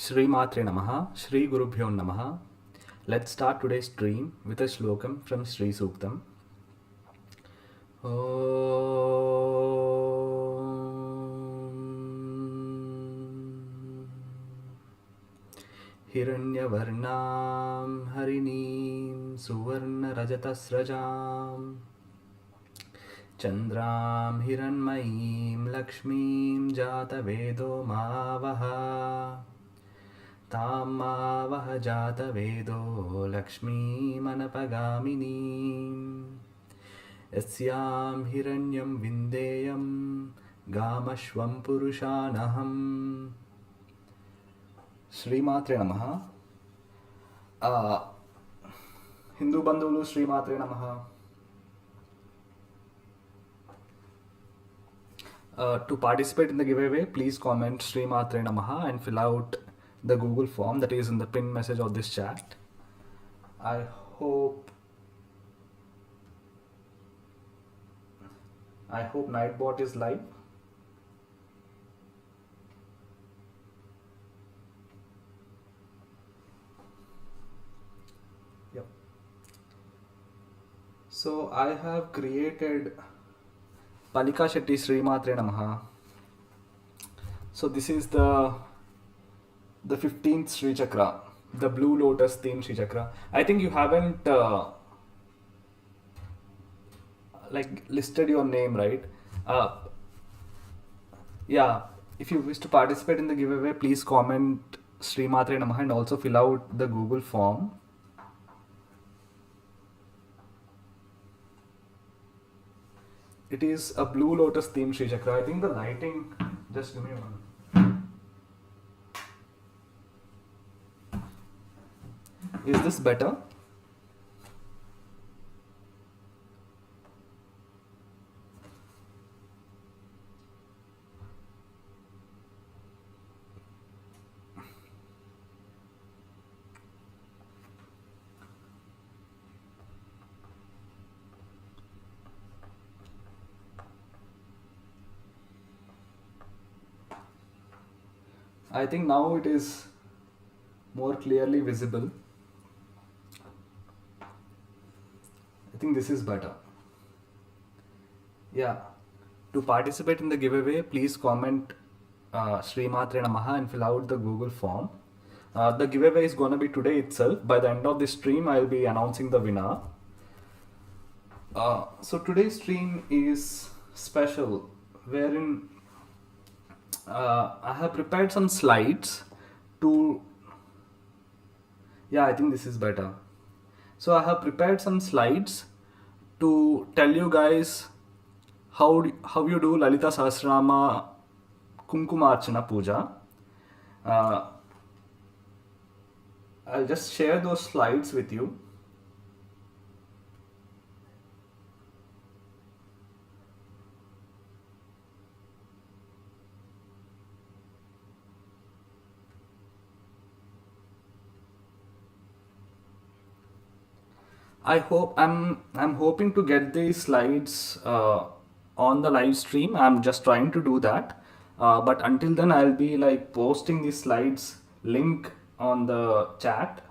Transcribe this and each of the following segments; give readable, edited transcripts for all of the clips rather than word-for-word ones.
Shri Matre Namaha, Shri Gurubhyo Namaha. Let's start today's stream with a shlokam from Sri Suktam. Hiranyavarnam harinim suvarna rajatasrajam Chandram hiranmayim lakshmim jata vedo mavaha Tamavaha jata vedo lakshmi manapagaminim Yasyam hiranyam vindeyam gamashvam purushanaham. Shri Matre Namaha. Hindu Bandhulu Shri Matre Namaha. To participate in the giveaway, please comment Shri Matre Namaha and fill out the Google form that is in the pinned message of this chat. I hope Nightbot is live. Yep. So I have created Palika Shetty Sri Matre Namaha. So this is the 15th Sri Chakra, the Blue Lotus theme Sri Chakra. I think you haven't listed your name, right? Yeah, if you wish to participate in the giveaway, please comment Sri Matre Namaha and also fill out the Google form. It is a Blue Lotus theme Sri Chakra. I think the lighting, just give me one. Is this better? I think now it is more clearly visible. I think this is better. Yeah. To participate in the giveaway, please comment Sri Matre Namaha and fill out the Google form. The giveaway is going to be today itself. By the end of this stream, I'll be announcing the winner. So today's stream is special, wherein I have prepared some slides to... Yeah, I think this is better. So I have prepared some slides to tell you guys how you do Lalitha Sahasranamavali Kumkumarcha Pooja. I'll just share those slides with you. I'm hoping to get these slides on the live stream. I'm just trying to do that. But until then, I'll be posting these slides link on the chat.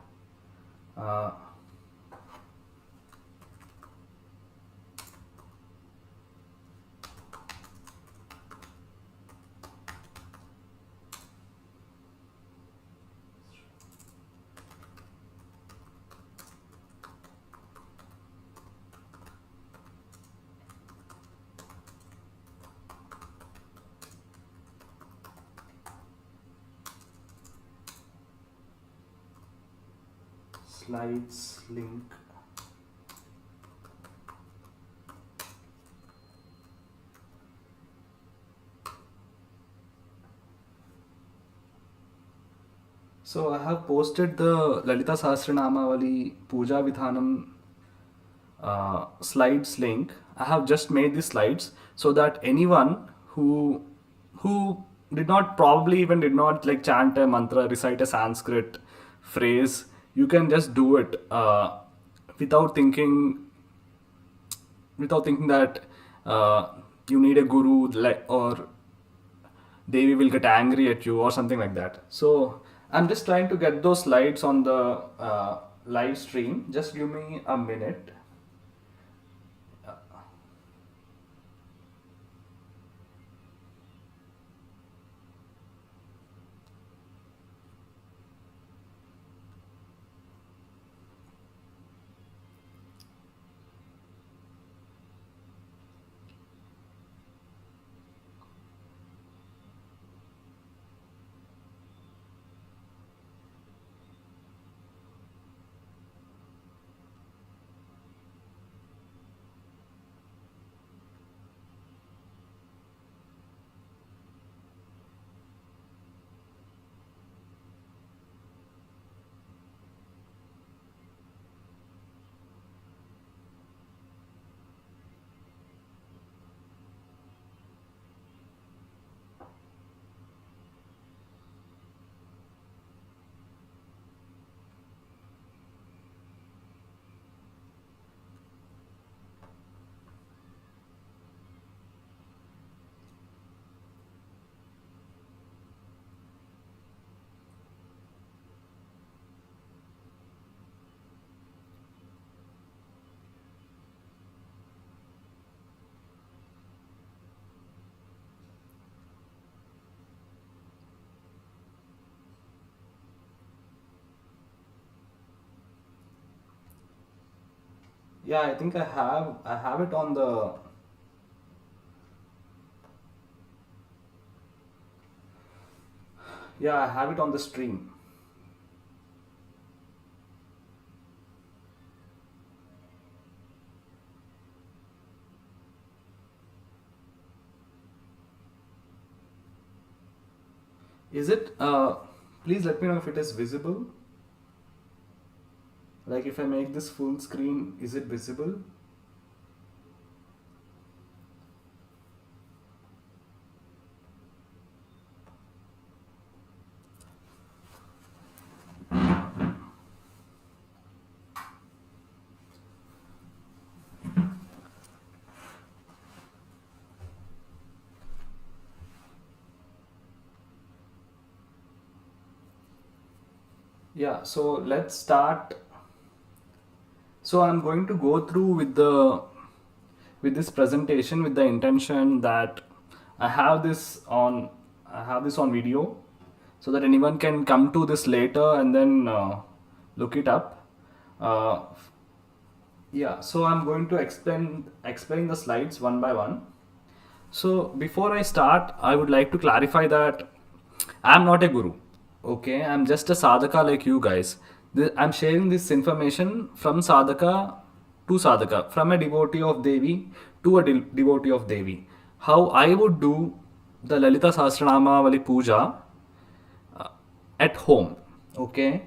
Slides link. So I have posted the Lalitha Sahasranamavali Pooja Vidhanam slides link. I have just made these slides so that anyone who did not chant a mantra, recite a Sanskrit phrase, you can just do it without thinking that you need a guru or Devi will get angry at you or something like that. So I'm just trying to get those slides on the live stream. Just give me a minute. Yeah, I think I have it on the, yeah, I have it on the stream. Is it please let me know if it is visible. Like if I make this full screen, is it visible? Yeah, so let's start. So I'm going to go through with this presentation with the intention that I have this on I have this on video, so that anyone can come to this later and then look it up. Uh, yeah, so I'm going to explain the slides one by one. So before I start, I would like to clarify that I'm not a guru. Okay, I'm just a sadhaka like you guys. I'm sharing this information from sadhaka to sadhaka, from a devotee of Devi to a devotee of Devi. How I would do the Lalita Sahasranamavali Pooja at home. Okay,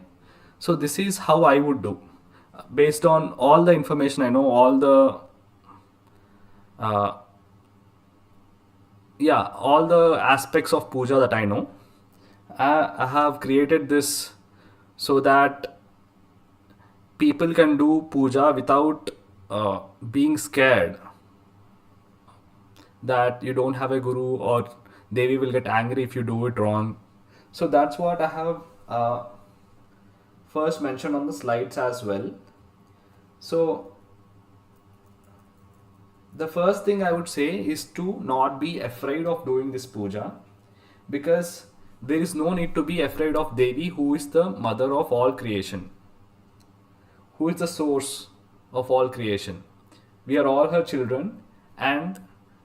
so this is how I would do, based on all the information I know, all the uh, yeah, all the aspects of puja that I know. I have created this so that people can do puja without being scared that you don't have a guru or Devi will get angry if you do it wrong. So that's what I have first mentioned on the slides as well. So the first thing I would say is to not be afraid of doing this puja, because there is no need to be afraid of Devi, who is the mother of all creation, who is the source of all creation. We are all her children, and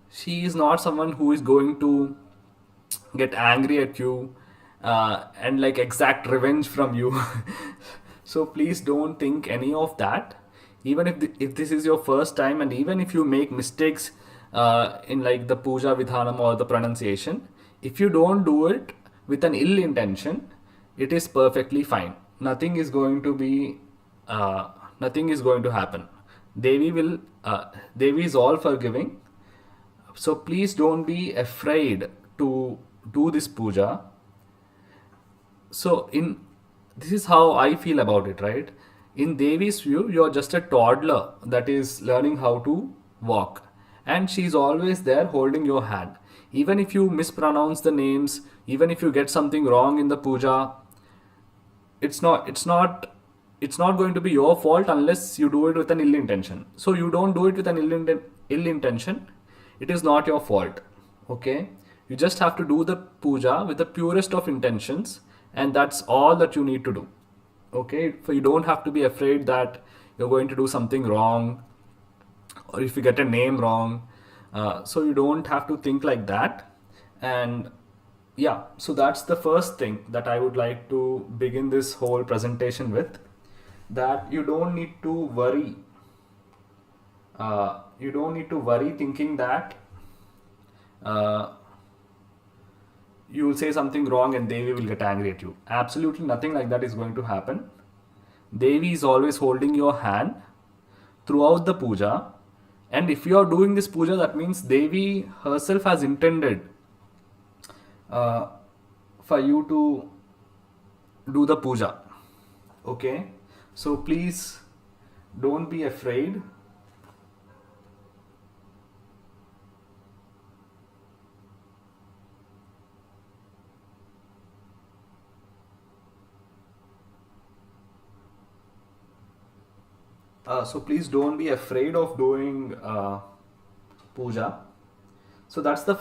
she is not someone who is going to get angry at you and like exact revenge from you. So please don't think any of that. Even if this is your first time, and even if you make mistakes in like the puja vidhanam or the pronunciation, if you don't do it with an ill intention, it is perfectly fine. Nothing is going to be nothing is going to happen. Devi is all forgiving. So please don't be afraid to do this puja. So in this is how I feel about it, right? In Devi's view, you're just a toddler that is learning how to walk, and she's always there holding your hand. Even if you mispronounce the names, even if you get something wrong in the puja, it's not going to be your fault unless you do it with an ill intention. So you don't do it with an ill intention, it is not your fault. Okay, you just have to do the puja with the purest of intentions, and that's all that you need to do. Okay, so you don't have to be afraid that you're going to do something wrong, or if you get a name wrong. So you don't have to think like that. And yeah, so that's the first thing that I would like to begin this whole presentation with, that you don't need to worry thinking that uh, you will say something wrong and Devi will get angry at you. Absolutely nothing like that is going to happen. Devi is always holding your hand throughout the puja. And if you are doing this puja, that means Devi herself has intended uh, for you to do the puja. Okay? So please don't be afraid. So please don't be afraid of doing puja. So that's the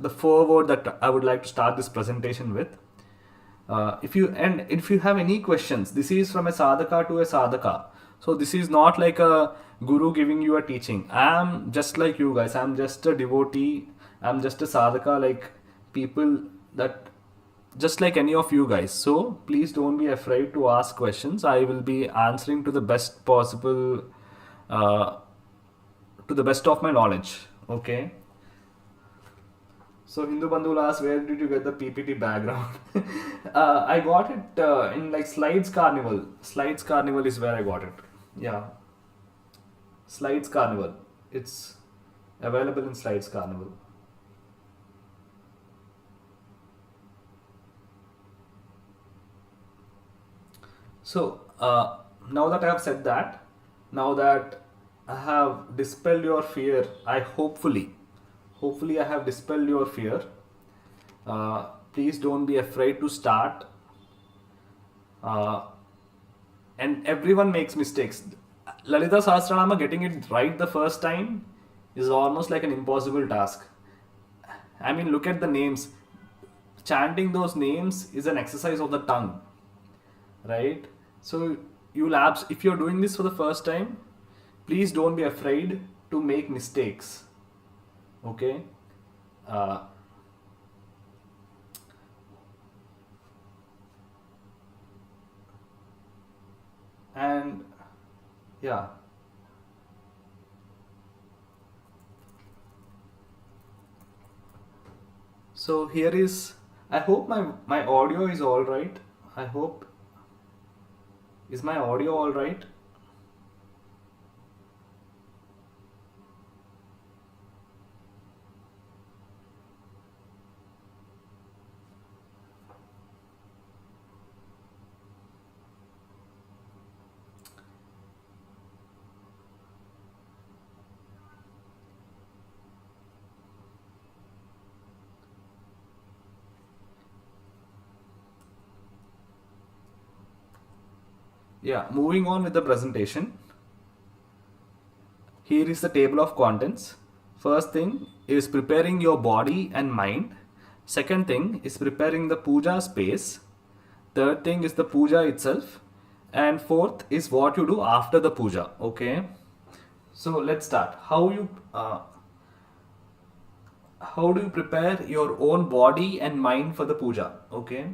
foreword that I would like to start this presentation with. If you have any questions, this is from a sadhaka to a sadhaka. So this is not like a guru giving you a teaching. I am just like you guys. I am just a devotee. I am just a sadhaka, like people that just like any of you guys. So please don't be afraid to ask questions. I will be answering to the best possible, uh, to the best of my knowledge. Okay. So Hindu Bandhu asks, where did you get the PPT background? I got it in like Slides Carnival. Slides Carnival is where I got it. Yeah, Slides Carnival. It's available in Slides Carnival. So now that I have said that, now that I have dispelled your fear, hopefully I have dispelled your fear. Please don't be afraid to start. Uh, and everyone makes mistakes. Lalitha Sahasranama getting it right the first time is almost like an impossible task. I mean, look at the names. Chanting those names is an exercise of the tongue, right? So if you're doing this for the first time, please don't be afraid to make mistakes. Okay. Uh, and yeah. So here is. I hope my audio is all right. I hope is my audio all right. Yeah. Moving on with the presentation. Here is the table of contents. First thing is preparing your body and mind. Second thing is preparing the puja space. Third thing is the puja itself. And fourth is what you do after the puja. Okay. So let's start. How do you prepare your own body and mind for the puja? Okay.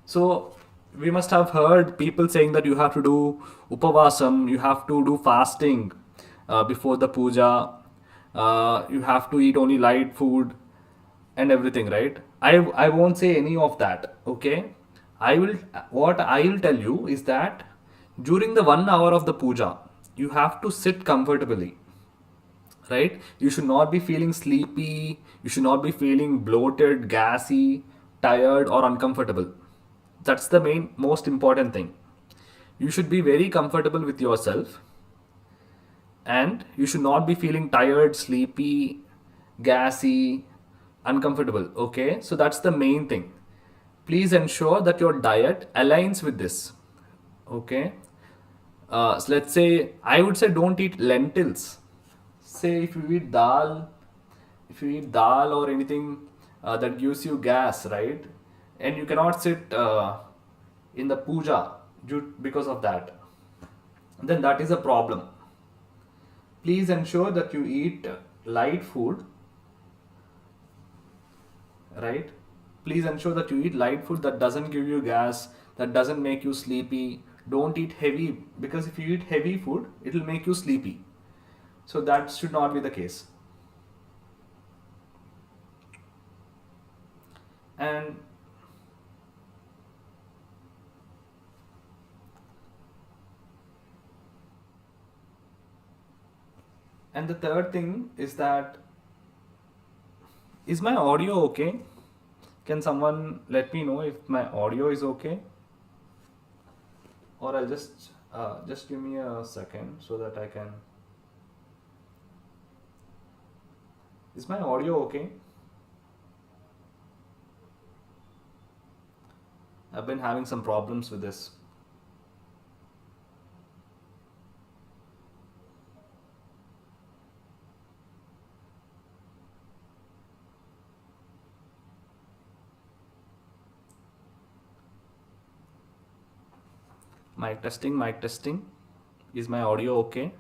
So we must have heard people saying that you have to do upavasam, you have to do fasting before the puja, you have to eat only light food and everything, right? I won't say any of that. Okay. What I will tell you is that during the 1 hour of the puja, you have to sit comfortably, right? You should not be feeling sleepy, you should not be feeling bloated, gassy, tired, or uncomfortable. That's the most important thing. You should be very comfortable with yourself, and you should not be feeling tired, sleepy, gassy, uncomfortable. Okay, so that's the main thing. please ensure that your diet aligns with this. Okay. So let's say, I would say, don't eat lentils. Say if you eat dal or anything that gives you gas, right? And you cannot sit in the puja because of that, then that is a problem. Please ensure that you eat light food, right? Please ensure that you eat light food that doesn't give you gas, that doesn't make you sleepy. Don't eat heavy, because if you eat heavy food, it will make you sleepy. So that should not be the case. And the third thing is that, is my audio okay? Can someone let me know if my audio is okay? Or I'll just give me a second so that I can. Is my audio okay? I've been having some problems with this. Mic testing, mic testing. Is my audio okay?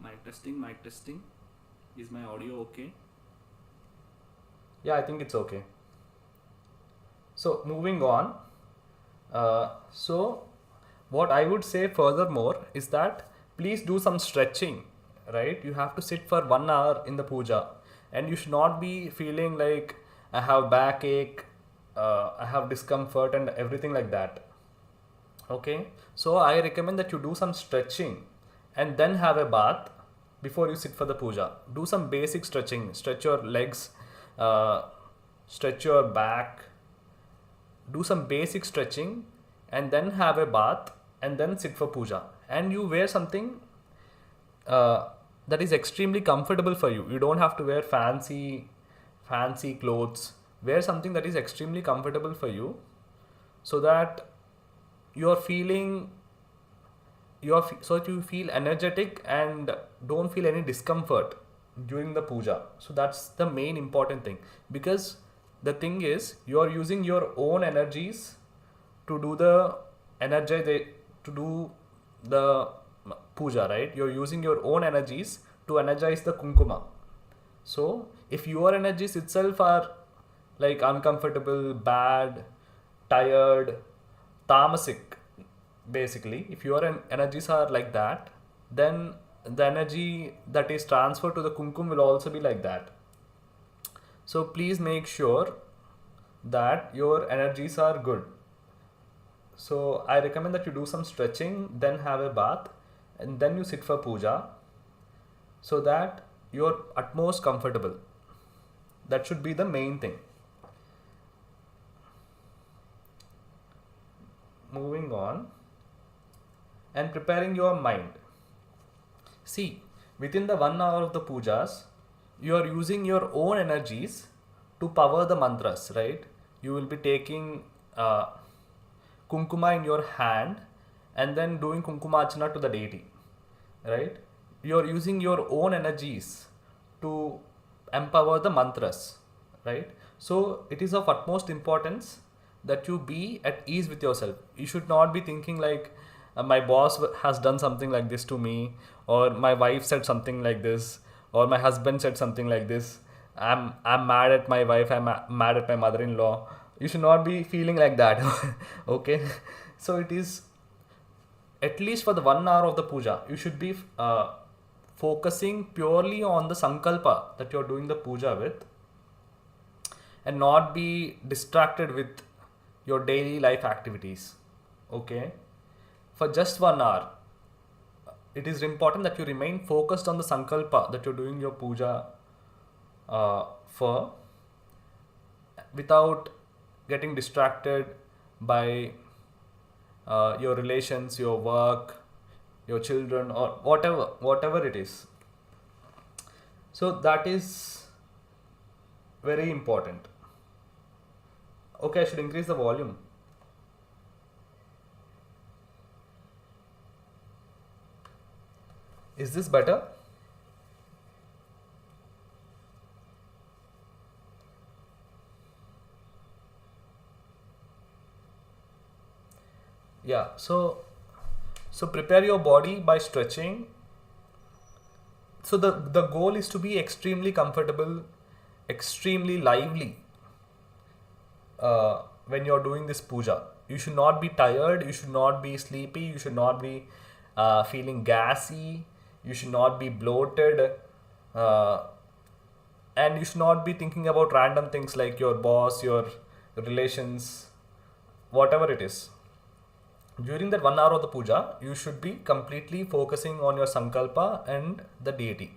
Mic testing, mic testing. Is my audio okay? Yeah, I think it's okay. So moving on. So what I would say furthermore is that please do some stretching, right? You have to sit for 1 hour in the puja, and you should not be feeling like I have backache, I have discomfort and everything like that. Okay, so I recommend that you do some stretching and then have a bath before you sit for the puja. Do some basic stretching, stretch your legs, stretch your back, do some basic stretching and then have a bath and then sit for puja. And you wear something that is extremely comfortable for you. You don't have to wear fancy clothes. Wear something that is extremely comfortable for you, so that you're feeling so that you feel energetic and don't feel any discomfort during the puja. So that's the main important thing, because the thing is, you are using your own energies to do the puja, right? You're using your own energies to energize the kumkuma. So if your energies itself are like uncomfortable, bad, tired, tamasic, basically, if your energies are like that, then the energy that is transferred to the kumkum will also be like that. So please make sure that your energies are good. So I recommend that you do some stretching, then have a bath, and then you sit for puja, so that you're at most comfortable. That should be the main thing. Moving on, and preparing your mind. See, within the 1 hour of the pujas, you are using your own energies to power the mantras, right? You will be taking kumkuma in your hand and then doing kumkumarcha to the deity, right? You are using your own energies to empower the mantras, right? So it is of utmost importance that you be at ease with yourself. You should not be thinking like, my boss has done something like this to me, or my wife said something like this, or my husband said something like this. I'm mad at my wife, I'm mad at my mother-in-law. You should not be feeling like that. Okay, so it is, at least for the 1 hour of the puja, you should be focusing purely on the sankalpa that you're doing the puja with, and not be distracted with your daily life activities. Okay, for just 1 hour, it is important that you remain focused on the sankalpa that you're doing your puja for without getting distracted by your relations, your work, your children, or whatever it is. So that is very important. Okay, I should increase the volume. Is this better? Yeah, so prepare your body by stretching. So the goal is to be extremely comfortable, extremely lively when you're doing this puja. You should not be tired, you should not be sleepy, you should not be feeling gassy, you should not be bloated, uh, and you should not be thinking about random things like your boss, your relations, whatever it is. During that 1 hour of the puja, you should be completely focusing on your sankalpa and the deity.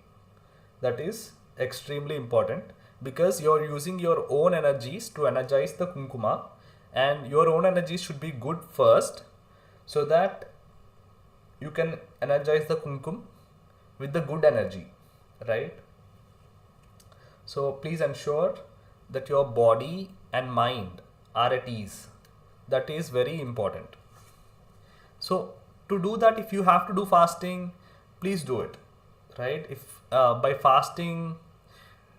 That is extremely important because you're using your own energies to energize the kumkuma, and your own energies should be good first so that you can energize the kumkum with the good energy, right? So please ensure that your body and mind are at ease. That is very important. So to do that, if you have to do fasting, please do it, right? If by fasting,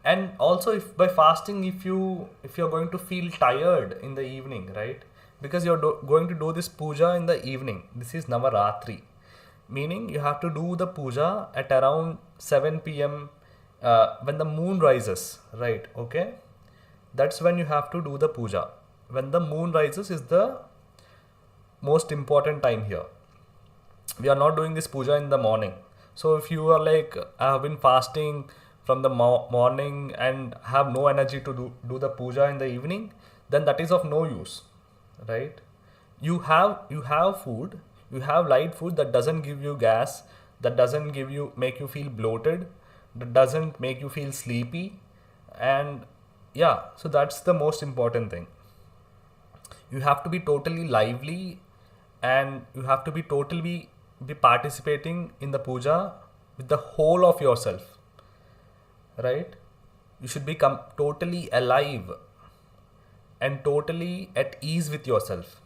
and also if by fasting, if you're going to feel tired in the evening, right? Because you're going to do this puja in the evening. This is Navaratri, meaning you have to do the puja at around 7 p.m. When the moon rises, right? Okay, that's when you have to do the puja. When the moon rises is the most important time here. We are not doing this puja in the morning. So if you are like, I have been fasting from the morning and have no energy to do the puja in the evening, then that is of no use, right? You have food, you have light food that doesn't give you gas, that doesn't make you feel bloated, that doesn't make you feel sleepy, and yeah, so that's the most important thing. You have to be totally lively, and you have to be totally be participating in the puja with the whole of yourself, right? You should become totally alive and totally at ease with yourself,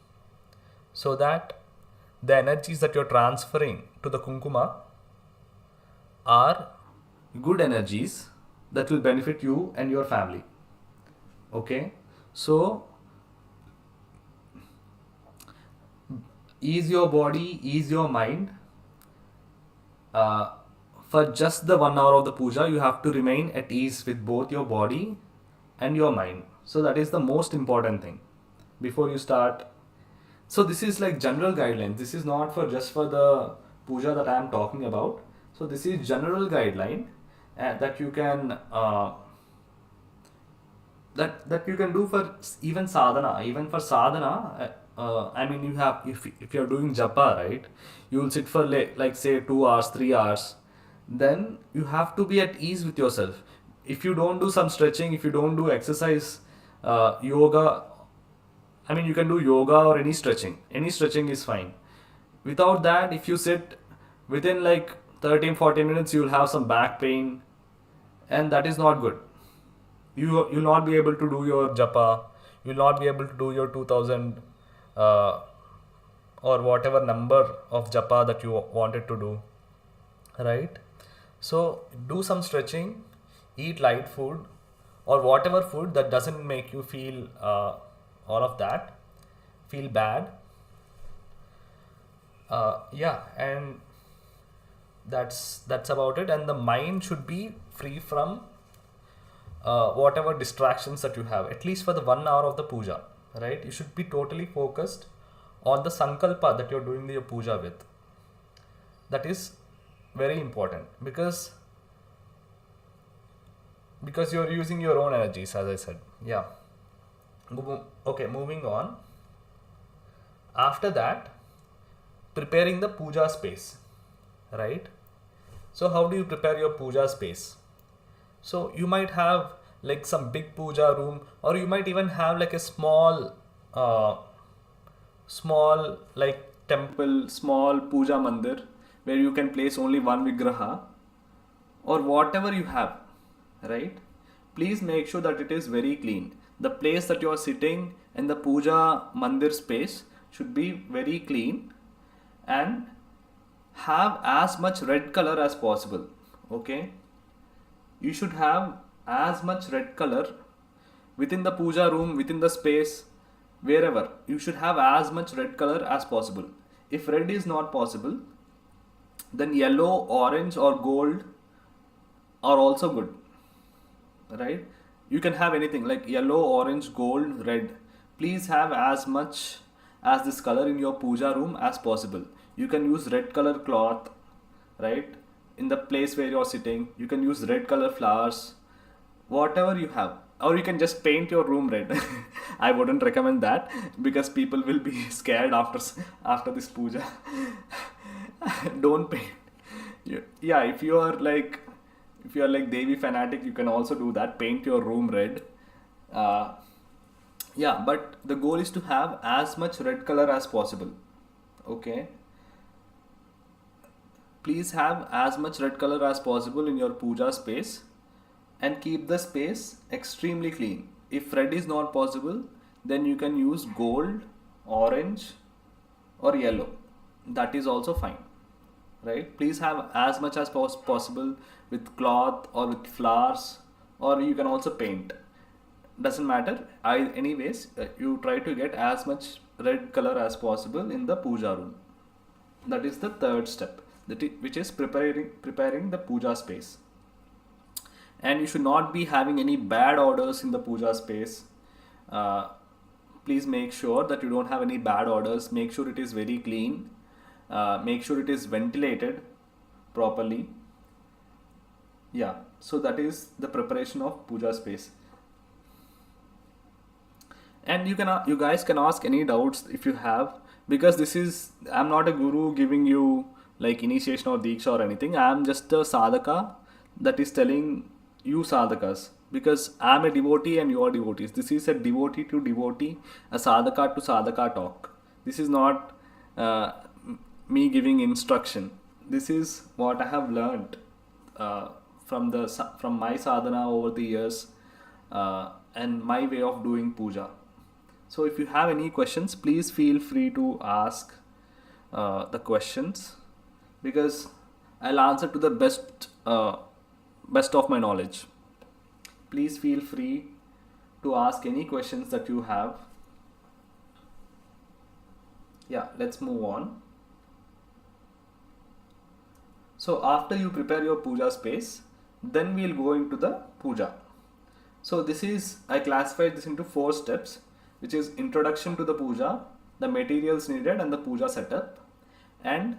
so that the energies that you're transferring to the kumkuma are good energies that will benefit you and your family. Okay, so ease your body, ease your mind. For just the 1 hour of the puja, you have to remain at ease with both your body and your mind. So that is the most important thing before you start. So this is like general guidelines. This is not for just for the puja that I am talking about. So this is general guideline that you can that you can do for even sadhana. Even for sadhana, I mean, you have, if you're doing japa, right, you will sit for like say 2 hours, 3 hours, then you have to be at ease with yourself. If you don't do some stretching, if you don't do exercise, yoga, I mean, you can do yoga or any stretching. Any stretching is fine. Without that, if you sit within like 13-14 minutes, you will have some back pain, and that is not good. You'll not be able to do your japa. You'll not be able to do your 2000 or whatever number of japa that you wanted to do, right? So do some stretching, eat light food or whatever food that doesn't make you feel all of that, feel bad. Yeah, and that's about it. And the mind should be free from whatever distractions that you have, at least for the 1 hour of the puja, right? You should be totally focused on the sankalpa that you're doing your puja with. That is very important because you're using your own energies, as I said. Yeah. Okay, moving on. After that, preparing the puja space, right? So how do you prepare your puja space? So you might have like some big puja room, or you might even have like a small like temple, small puja mandir where you can place only one vigraha, or whatever you have, right? Please make sure that it is very clean. The place that you are sitting and the puja mandir space should be very clean, and have as much red color as possible. Okay, you should have as much red color within the puja room, within the space, wherever. You should have as much red color as possible. If red is not possible, then yellow, orange, or gold are also good, right? You can have anything like yellow, orange, gold, red. Please have as much as this color in your puja room as possible. You can use red color cloth, right? In the place where you're sitting, you can use red color flowers, whatever you have, or you can just paint your room red. I wouldn't recommend that because people will be scared after this puja. Don't paint. Yeah, if you are like Devi fanatic, you can also do that. Paint your room red. Uh, yeah, but the goal is to have as much red color as possible. Okay. Please have as much red color as possible in your puja space, and keep the space extremely clean. If red is not possible, then you can use gold, orange, or yellow. That is also fine, right? Please have as much as possible with cloth or with flowers, or you can also paint. Doesn't matter. You try to get as much red color as possible in the puja room. That is the third step, which is preparing the puja space. And you should not be having any bad odors in the puja space. Uh, Please make sure that you don't have any bad odors. Make sure it is very clean. Make sure it is ventilated properly. Yeah, so that is the preparation of puja space. And you guys can ask any doubts if you have, because I'm not a guru giving you like initiation or diksha or anything. I'm just a sadhaka that is telling you sadhakas, because I'm a devotee and you are devotees. This is a devotee to devotee, a sadhaka to sadhaka talk. This is not me giving instruction. This is what I have learned from my sadhana over the years, and my way of doing puja. So if you have any questions, please feel free to ask the questions, because I'll answer to the best of my knowledge. Please feel free to ask any questions that you have. Yeah, let's move on. So after you prepare your puja space, then we'll go into the puja. So I classified this into 4 steps, which is introduction to the puja, the materials needed, and the puja setup, and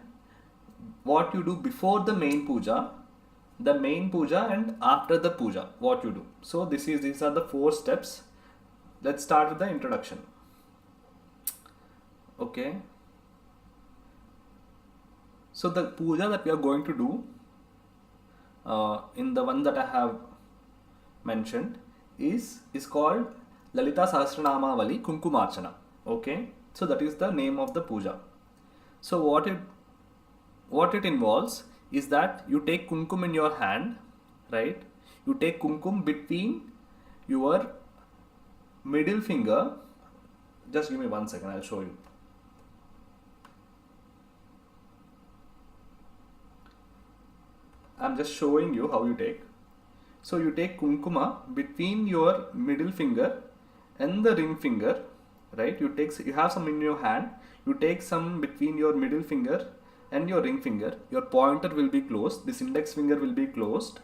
what you do before the main puja, and after the puja, what you do. So these are the 4 steps. Let's start with the introduction. Okay. So the puja that we are going to do, in the one that I have mentioned, is called Lalitha Sahasranamavali Kumkumarcha. Okay. So that is the name of the puja. So what it involves is that you take kumkum in your hand, right? You take kumkum between your middle finger. Just give me 1 second, I'll show you. I'm just showing you how you take. So you take kumkuma between your middle finger and the ring finger, right? You have some in your hand. You take some between your middle finger and your ring finger. Your pointer will be closed. This index finger will be closed.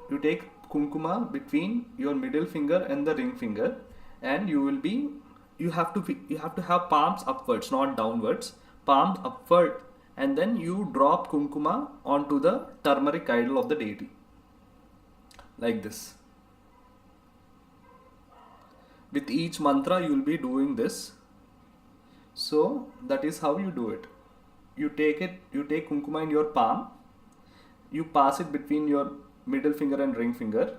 You take kumkuma between your middle finger and the ring finger, and you have to have palms upwards, not downwards. Palms upward, and then you drop kumkuma onto the turmeric idol of the deity, like this. With each mantra you will be doing this. So that is how you do it. You take kumkuma in your palm, you pass it between your middle finger and ring finger,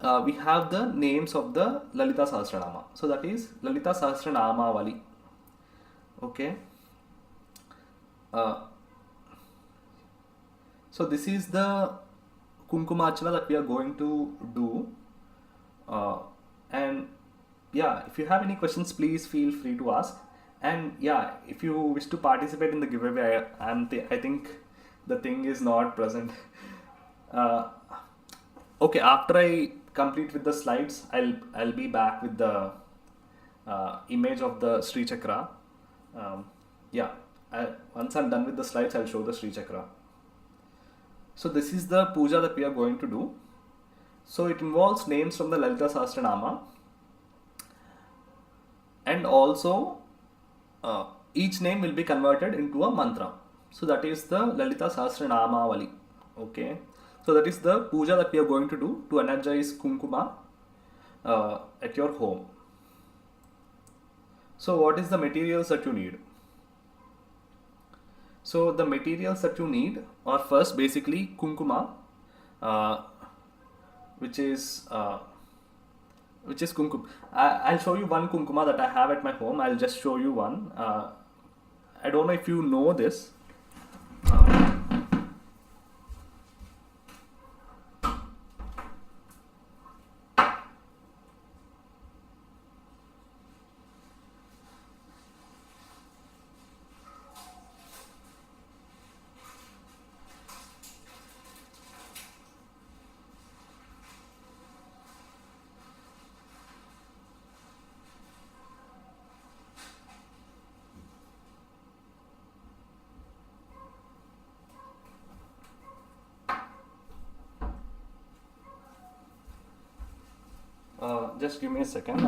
we have the names of the Lalita Sahasranama. So that is Lalita Sahasranamavali. Okay. Uh, so this is the Kumkumarcha that we are going to do. And yeah, if you have any questions, please feel free to ask. And yeah, if you wish to participate in the giveaway, I think the thing is not present. Okay, after I complete with the slides, I'll be back with the image of the Sri Chakra. Yeah, once I'm done with the slides, I'll show the Sri Chakra. So this is the puja that we are going to do. So it involves names from the Lalita Sahasranama, and also each name will be converted into a mantra. So that is the Lalita Sahasranamavali. Okay. So that is the puja that we are going to do to energize kumkuma at your home. So what is the materials that you need? So the materials that you need are first basically kumkuma, which is kumkum. I'll show you one kumkuma that I have at my home. I'll just show you one. I don't know if you know this. Just give me a second.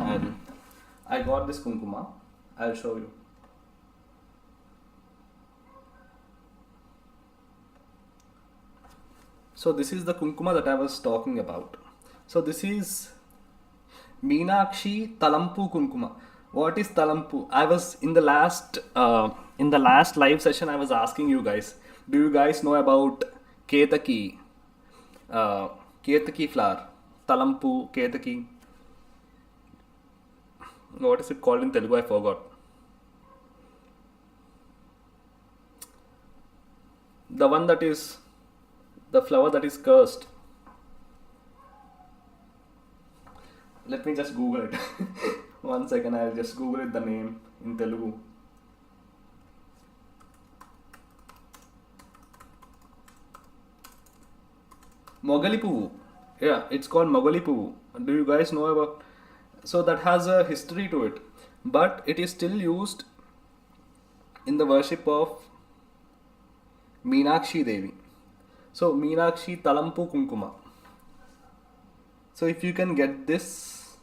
I got this kumkuma. I'll show you. So this is the kumkuma that I was talking about. So this is Meenakshi Talampu kumkuma. What is Talampu? I was in the last live session. I was asking you guys. Do you guys know about Ketaki? Ketaki flower. Talampu, Ketaki. What is it called in Telugu? I forgot. The one that is the flower that is cursed. Let me just Google it. 1 second, I'll just Google it, the name in Telugu. Mogali Puvu. Yeah, it's called Mogali Puvu. Do you guys know about? So that has a history to it, but it is still used in the worship of Meenakshi Devi. So Meenakshi Talampu Kumkuma. So if you can get this,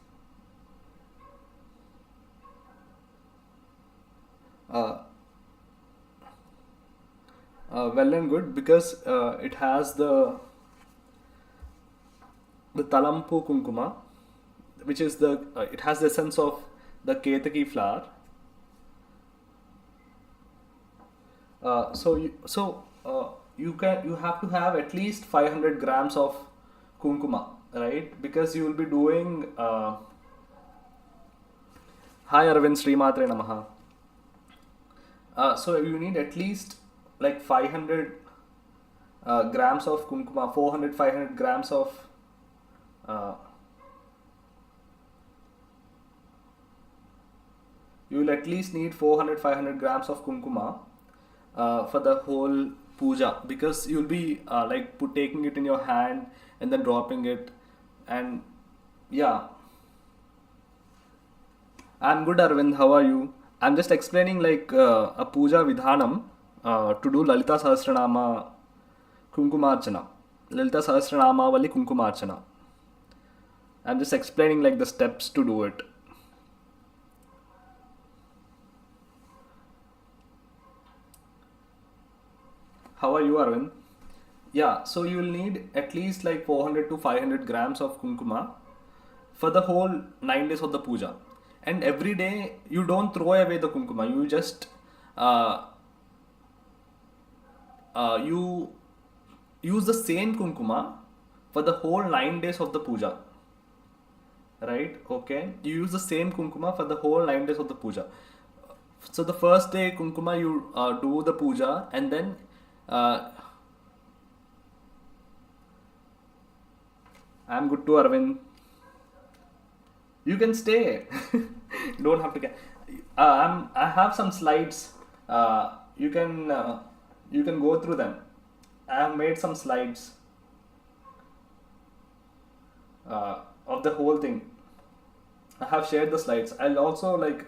well and good, because it has the Talampu Kumkuma, which is it has the essence of the Ketaki flower. You have to have at least 500 grams of kumkuma, right? Because you will be doing. Hi Arvind, Srimatre Namaha. So you need at least like 500 grams of kumkuma, 500 grams of. You will at least need 500 grams of kumkuma for the whole puja, because you will be taking it in your hand and then dropping it. And yeah, I'm good, Arvind. How are you? I'm just explaining a puja vidhanam to do Lalita Sahasranama Kumkumarchana, Lalita Sahasranamavali Kumkumarchana. I'm just explaining the steps to do it. How are you, Arvind? Yeah, so you will need at least 400 to 500 grams of kumkuma for the whole 9 days of the puja. And every day you don't throw away the kumkuma. You just you use the same kumkuma for the whole 9 days of the puja. right? Okay, you use the same kumkuma for the whole 9 days of the puja. So the first day kumkuma you do the puja, and then I'm good to Arvind. You can stay. Don't have to get. I have some slides. You can go through them. I have made some slides of the whole thing. I have shared the slides. I'll also like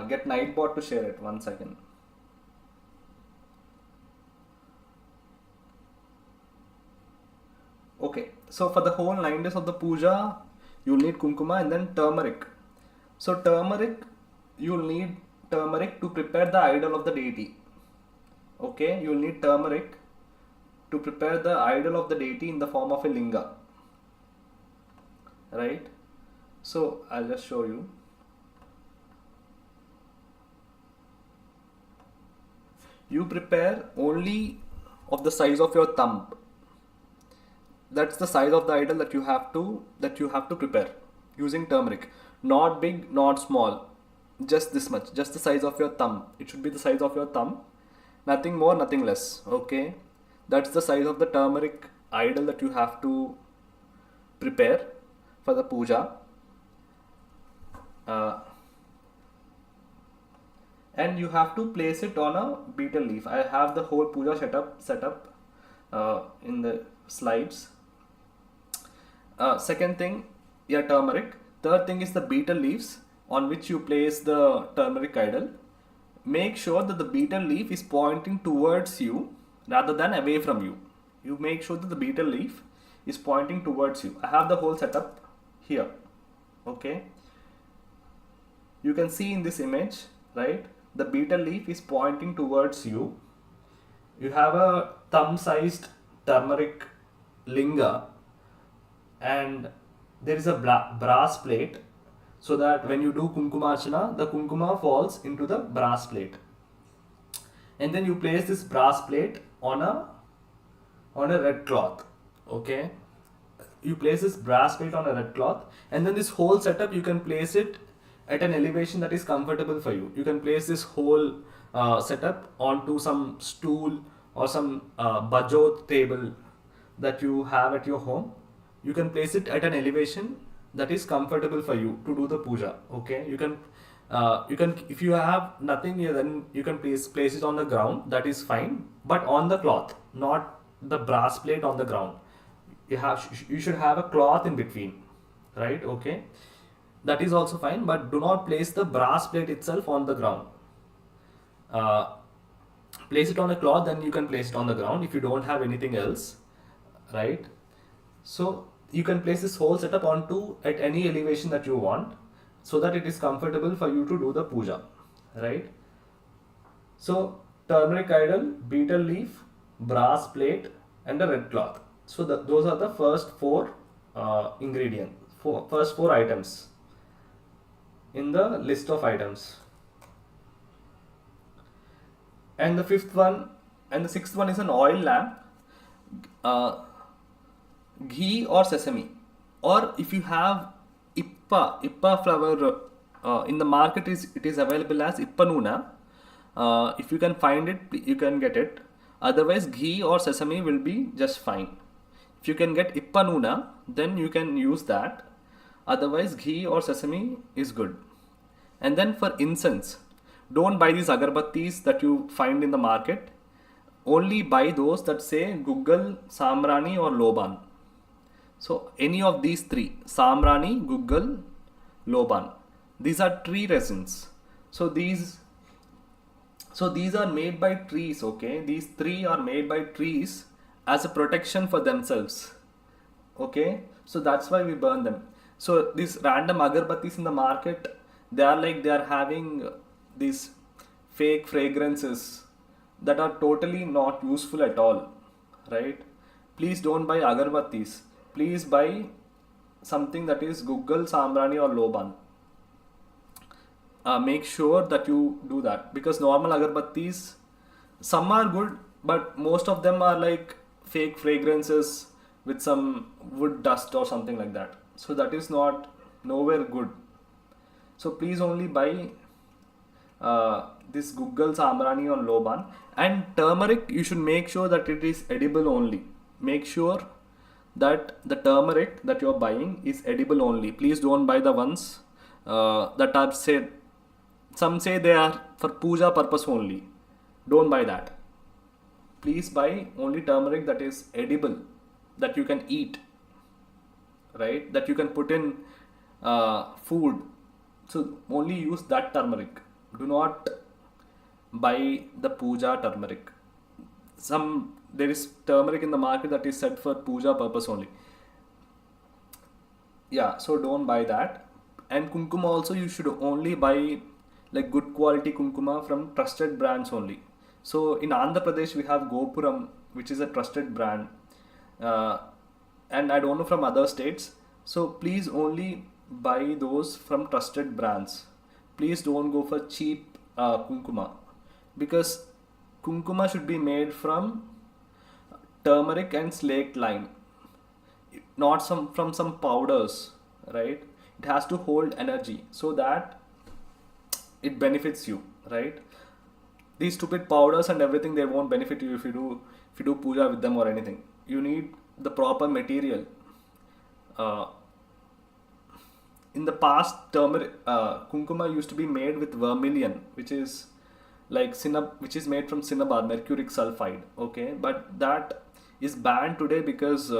get Nightbot to share it. 1 second. Okay, so for the whole 9 days of the puja, you'll need kumkuma and then turmeric. So turmeric, you'll need turmeric to prepare the idol of the deity. Okay, you'll need turmeric to prepare the idol of the deity in the form of a linga. Right? So I'll just show you. You prepare only of the size of your thumb. That's the size of the idol that you have to prepare using turmeric. Not big, not small. Just this much. Just the size of your thumb. It should be the size of your thumb. Nothing more, nothing less. Okay. That's the size of the turmeric idol that you have to prepare for the puja. And you have to place it on a betel leaf. I have the whole puja set up in the slides. Second thing, turmeric. Third thing is the betel leaves on which you place the turmeric idol. Make sure that the betel leaf is pointing towards you rather than away from you. You make sure that the betel leaf is pointing towards you. I have the whole setup here. Okay. You can see in this image, right? The betel leaf is pointing towards you. You have a thumb-sized turmeric linga, and there is a brass plate, so that when you do kumkumarchana, the kumkuma falls into the brass plate. And then you place this brass plate on a red cloth. Okay, you place this brass plate on a red cloth, and then this whole setup you can place it at an elevation that is comfortable for you. You can place this whole setup onto some stool or some bajot table that you have at your home. You can place it at an elevation that is comfortable for you to do the puja. Okay, you can if you have nothing here, then you can place it on the ground. That is fine, but on the cloth, not the brass plate on the ground. You should have a cloth in between, right? Okay, that is also fine, but do not place the brass plate itself on the ground. Place it on a cloth, then you can place it on the ground if you don't have anything else, right? So you can place this whole setup onto at any elevation that you want, so that it is comfortable for you to do the puja, right? So turmeric idol, betel leaf, brass plate, and a red cloth. So those are the first four first four items in the list of items. And the fifth one and the sixth one is an oil lamp, ghee or sesame, or if you have ippa flower in the market, it is available as ippa nuna. If you can find it, you can get it. Otherwise, ghee or sesame will be just fine. If you can get ippa nuna, then you can use that. Otherwise, ghee or sesame is good. And then for incense, don't buy these agarbattis that you find in the market. Only buy those that say Guggal, Samrani or Loban. So any of these three, Samrani, Guggal, Loban, these are tree resins. So these are made by trees. Okay, these three are made by trees as a protection for themselves. Okay, so that's why we burn them. So these random agarbattis in the market, they are having these fake fragrances that are totally not useful at all, right? Please don't buy agarbattis. Please buy something that is Guggal, Samrani or Loban. Make sure that you do that, because normal agarbattis, some are good, but most of them are like fake fragrances with some wood dust or something like that. So that is not nowhere good. So please only buy this Google Samrani on Loban. And turmeric, you should make sure that it is edible only. Make sure that the turmeric that you are buying is edible only. Please don't buy the ones that are said, some say they are for puja purpose only. Don't buy that. Please buy only turmeric that is edible, that you can eat, right? That you can put in food. So only use that turmeric. Do not buy the puja turmeric. There is turmeric in the market that is set for puja purpose only. Yeah, so don't buy that. And kumkum also, you should only buy like good quality kumkuma from trusted brands only. So in Andhra Pradesh we have Gopuram, which is a trusted brand, and I don't know from other states. So please only buy those from trusted brands. Please don't go for cheap kumkuma, because kumkuma should be made from turmeric and slaked lime, not from some powders, right? It has to hold energy so that it benefits you, right? These stupid powders and everything, they won't benefit you if you do puja with them or anything. You need the proper material. In the past, turmeric kumkuma used to be made with vermilion, which is like which is made from cinnabar, mercuric sulfide. Okay, but that is banned today because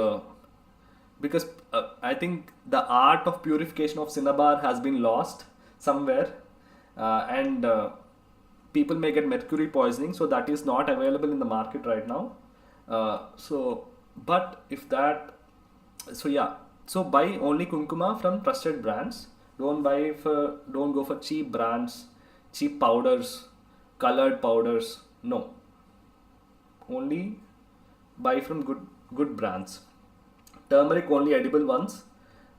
I think the art of purification of cinnabar has been lost somewhere, and people may get mercury poisoning, so that is not available in the market right now. But if that, so yeah, so buy only kumkuma from trusted brands. Don't go for cheap brands, cheap powders, colored powders. No, only buy from good brands. Turmeric only edible ones.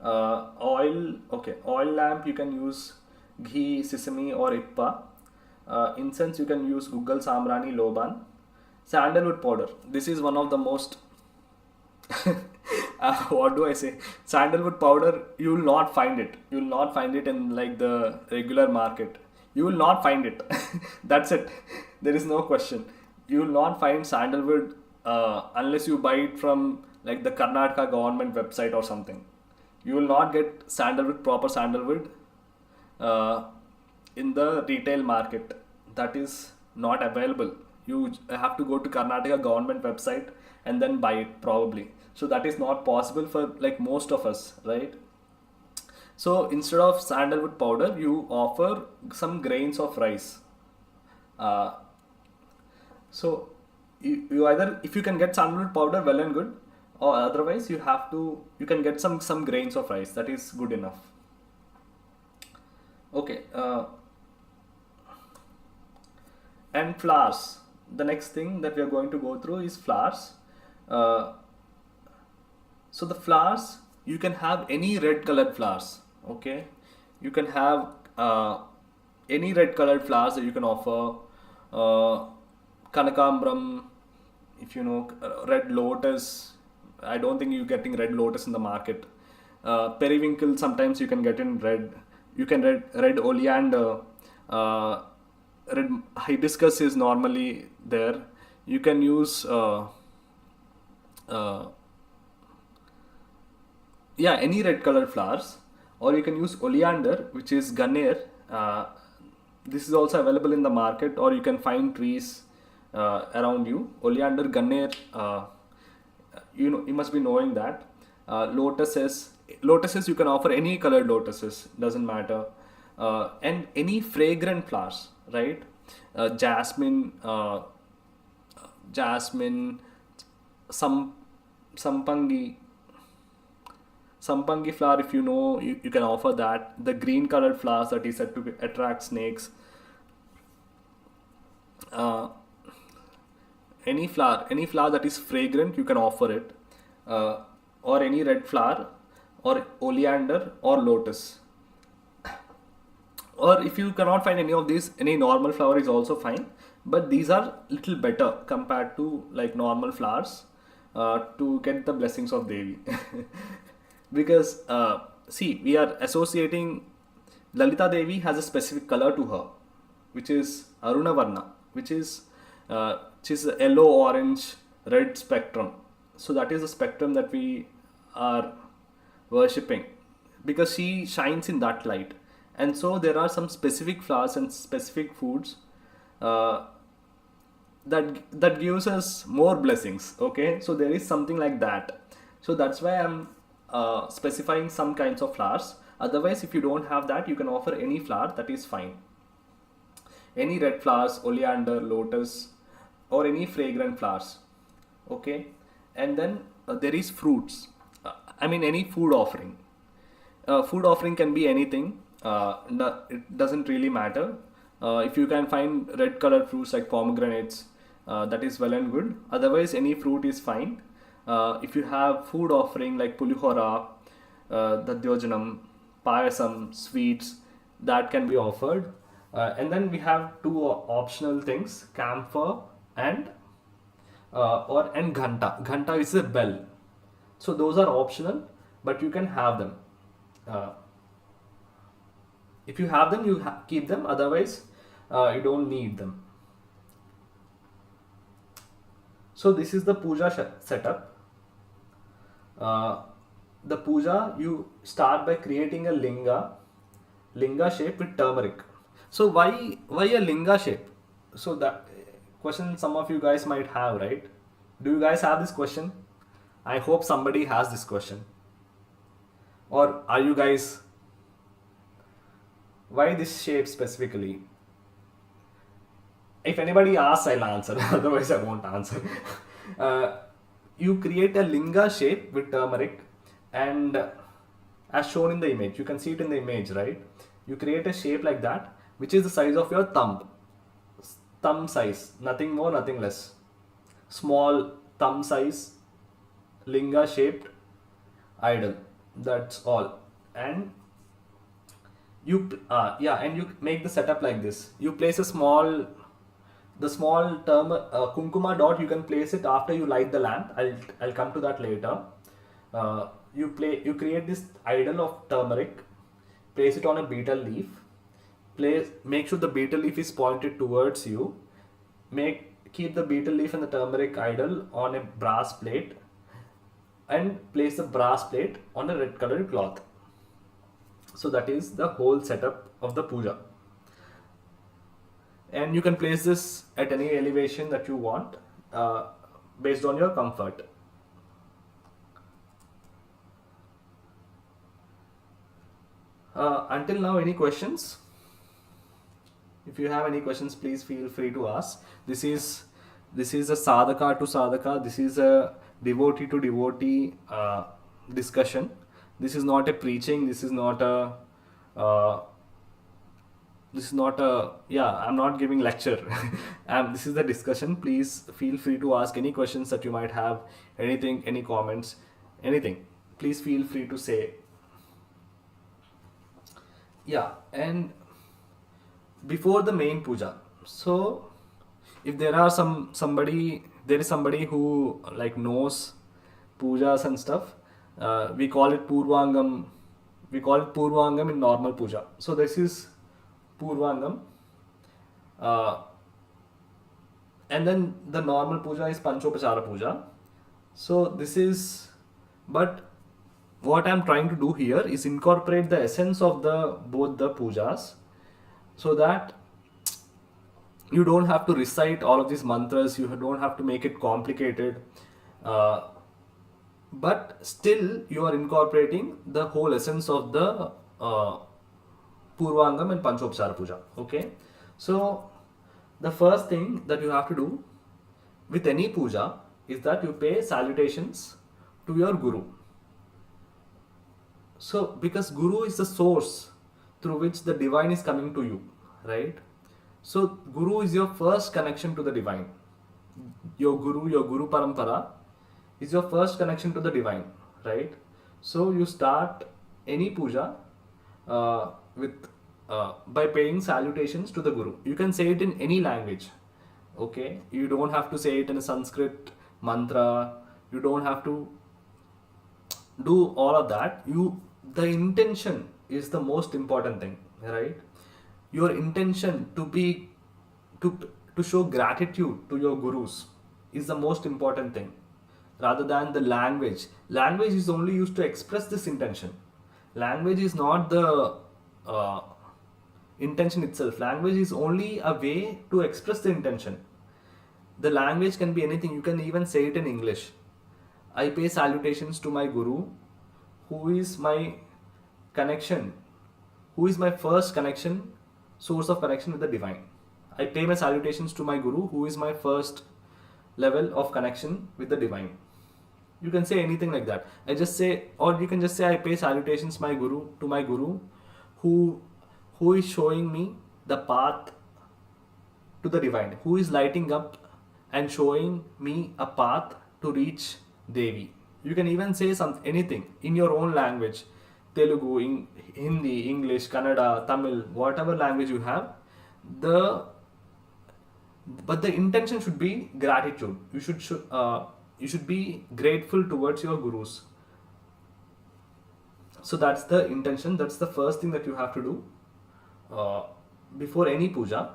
Oil lamp you can use ghee, sesame or ippa. Incense you can use Google Samrani Loban. Sandalwood powder. This is one of the most what do I say? Sandalwood powder, you will not find it. You will not find it in like the regular market. You will not find it. That's it. There is no question. You will not find sandalwood unless you buy it from like the Karnataka government website or something. You will not get sandalwood, proper sandalwood in the retail market. That is not available. You have to go to Karnataka government website and then buy it probably. So that is not possible for like most of us, right? So instead of sandalwood powder, you offer some grains of rice. So you either, if you can get sandalwood powder, well and good, or otherwise you can get some grains of rice. That is good enough. Okay. And flowers. The next thing that we are going to go through is flowers. So the flowers, you can have any red colored flowers. Okay, you can have any red colored flowers that you can offer. Kanakambram, if you know, red lotus. I don't think you're getting red lotus in the market. Periwinkle, sometimes you can get in red. You can red oleander. Red hibiscus is normally there. You can use any red colored flowers, or you can use oleander, which is ganer. This is also available in the market, or you can find trees around you. Oleander, ganer, you must be knowing that. Lotuses you can offer any colored lotuses, doesn't matter. And any fragrant flowers, right? Jasmine, Sampangi flower, if you know, you can offer that. The green colored flowers that is said to attract snakes. Any flower that is fragrant, you can offer it. Or any red flower, or oleander, or lotus. Or if you cannot find any of these, any normal flower is also fine. But these are little better compared to like normal flowers to get the blessings of Devi. Because see, we are associating Lalita Devi has a specific color to her, which is Aruna Varna, which is a yellow, orange, red spectrum. So that is the spectrum that we are worshipping, because she shines in that light. And so there are some specific flowers and specific foods uh, that gives us more blessings. Okay, so there is something like that. So that's why I'm specifying some kinds of flowers. Otherwise, if you don't have that, you can offer any flower, that is fine. Any red flowers, oleander, lotus, or any fragrant flowers. Okay, and then there is fruits. I mean, any food offering. Food offering can be anything. It doesn't really matter. If you can find red colored fruits like pomegranates, that is well and good. Otherwise, any fruit is fine. If you have food offering like pulihora, dadyojanam, payasam, sweets, that can be offered. And then we have two optional things: camphor and and ghanta. Ghanta is a bell. So those are optional, but you can have them. Uh, if you have them, you keep them. Otherwise, you don't need them. So this is the puja setup. Uh, the puja, you start by creating a linga shape with turmeric. So why a linga shape? So that question some of you guys might have, right? Do you guys have this question? I hope somebody has this question. Or are you guys, why this shape specifically? If anybody asks, I'll answer. Otherwise, I won't answer. uh, you create a linga shape with turmeric, and as shown in the image, you can see it in the image, right? You create a shape like that, which is the size of your thumb size, nothing more, nothing less. Small thumb size, linga shaped idol. That's all. And and you make the setup like this. You place the small term kumkuma dot. You can place it after you light the lamp. I'll come to that later. You create this idol of turmeric. Place it on a betel leaf. Make sure the betel leaf is pointed towards you. Keep the betel leaf and the turmeric idol on a brass plate, and place the brass plate on a red colored cloth. So that is the whole setup of the puja. And you can place this at any elevation that you want, based on your comfort. Until now, any questions? If you have any questions, please feel free to ask. This is a sadhaka to sadhaka. This is a devotee to devotee discussion. This is not a preaching. This is not a I'm not giving lecture. This is the discussion. Please feel free to ask any questions that you might have. Anything, any comments, anything. Please feel free to say. Yeah, and before the main puja, so if there is somebody who like knows pujas and stuff, we call it purvangam in normal puja. So this is purvangam, and then the normal puja is panchopachara puja. So but what I'm trying to do here is incorporate the essence of both the pujas, so that you don't have to recite all of these mantras, you don't have to make it complicated, but still you are incorporating the whole essence of the Purvangam and Panchopachara Puja. Okay, so the first thing that you have to do with any puja is that you pay salutations to your Guru. So because Guru is the source through which the divine is coming to you, right? So Guru is your first connection to the divine. Your Guru Parampara is your first connection to the divine, right? So you start any puja by paying salutations to the Guru. You can say it in any language, okay? You don't have to say it in a Sanskrit mantra. You don't have to do all of that. the intention is the most important thing, right? Your intention to be to to show gratitude to your gurus is the most important thing, rather than the language. Language is only used to express this intention. Language is not the uh, intention itself. Language is only a way to express the intention. The language can be anything. You can even say it in English. I pay salutations to my guru, who is my connection, who is my first connection, source of connection with the divine. I pay my salutations to my guru, who is my first level of connection with the divine. You can say anything like that. I just say, or you can just say, I pay salutations my guru to my guru, who is showing me the path to the divine, who is lighting up and showing me a path to reach Devi. You can even say anything in your own language, Telugu, Hindi, English, Kannada, Tamil, whatever language you have. But the intention should be gratitude. You should be grateful towards your gurus. So that's the intention. That's the first thing that you have to do before any puja.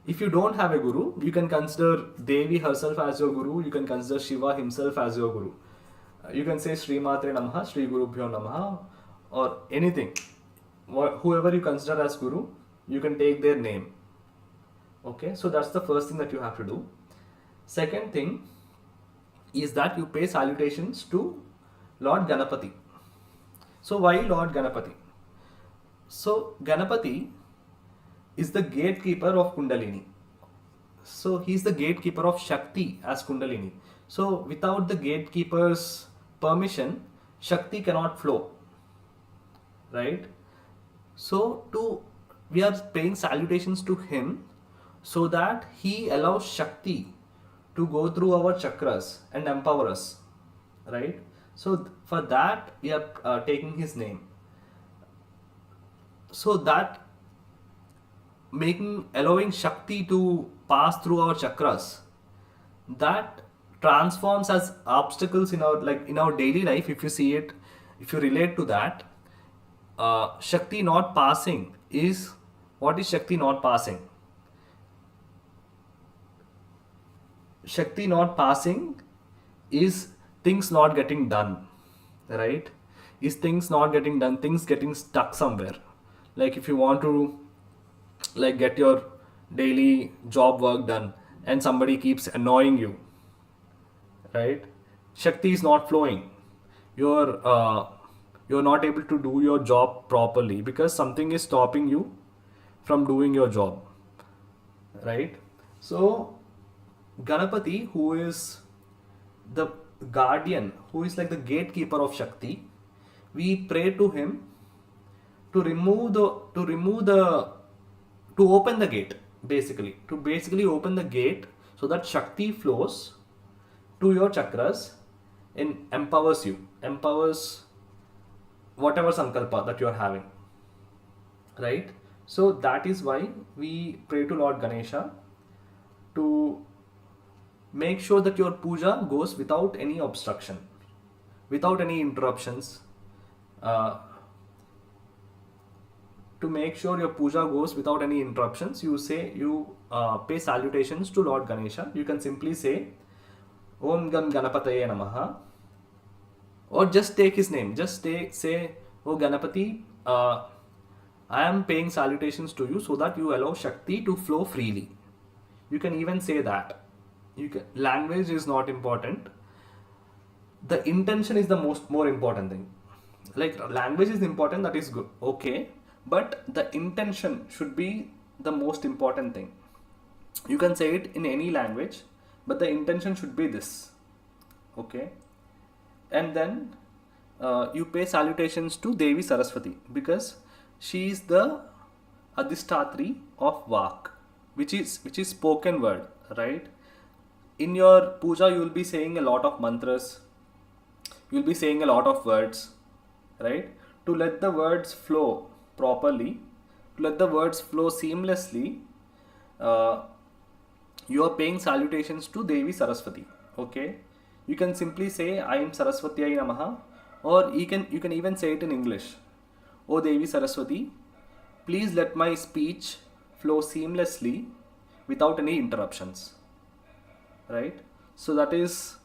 If you don't have a guru, you can consider Devi herself as your guru. You can consider Shiva himself as your guru. You can say Sri Matre Namaha, Sri Gurubhyo Namaha, or anything. Whoever you consider as guru, you can take their name. Okay, so that's the first thing that you have to do. Second thing is that you pay salutations to Lord Ganapati. So why Lord Ganapati? So Ganapati is the gatekeeper of Kundalini. So he is the gatekeeper of Shakti as Kundalini. So without the gatekeeper's permission, Shakti cannot flow. Right? So we are paying salutations to him so that he allows Shakti to go through our chakras and empower us. Right? So for that we are taking his name. So that allowing Shakti to pass through our chakras, that transforms as obstacles in our daily life. If you see it, if you relate to that, Shakti not passing is, what is Shakti not passing? Shakti not passing is things not getting done, right? Is things not getting done, things getting stuck somewhere. Like if you want to get your daily job work done and somebody keeps annoying you, right? Shakti is not flowing. You're not able to do your job properly because something is stopping you from doing your job, right? So Ganapati, who is the guardian, who is like the gatekeeper of Shakti, we pray to him to open the gate, to open the gate so that Shakti flows to your chakras and empowers whatever sankalpa that you are having, right? So that is why we pray to Lord Ganesha to make sure that your puja goes without any obstruction, without any interruptions. To make sure your puja goes without any interruptions, you pay salutations to Lord Ganesha. You can simply say Om Gam Ganapataye Namaha, or just take his name. Just say, Oh Ganapati, I am paying salutations to you so that you allow Shakti to flow freely. You can even say that. Language is not important. The intention is the more important thing. Like language is important, that is good, okay, but the intention should be the most important thing. You can say it in any language, but the intention should be this, okay? And then you pay salutations to Devi Saraswati because she is the Adhishtatri of Vak, which is spoken word, right? In your puja, you will be saying a lot of mantras, you will be saying a lot of words, right? To let the words flow properly, to let the words flow seamlessly, you are paying salutations to Devi Saraswati, okay? You can simply say, I am Saraswatiyai Namaha, Or you can even say it in English. O Devi Saraswati, please let my speech flow seamlessly without any interruptions. Right? So that is,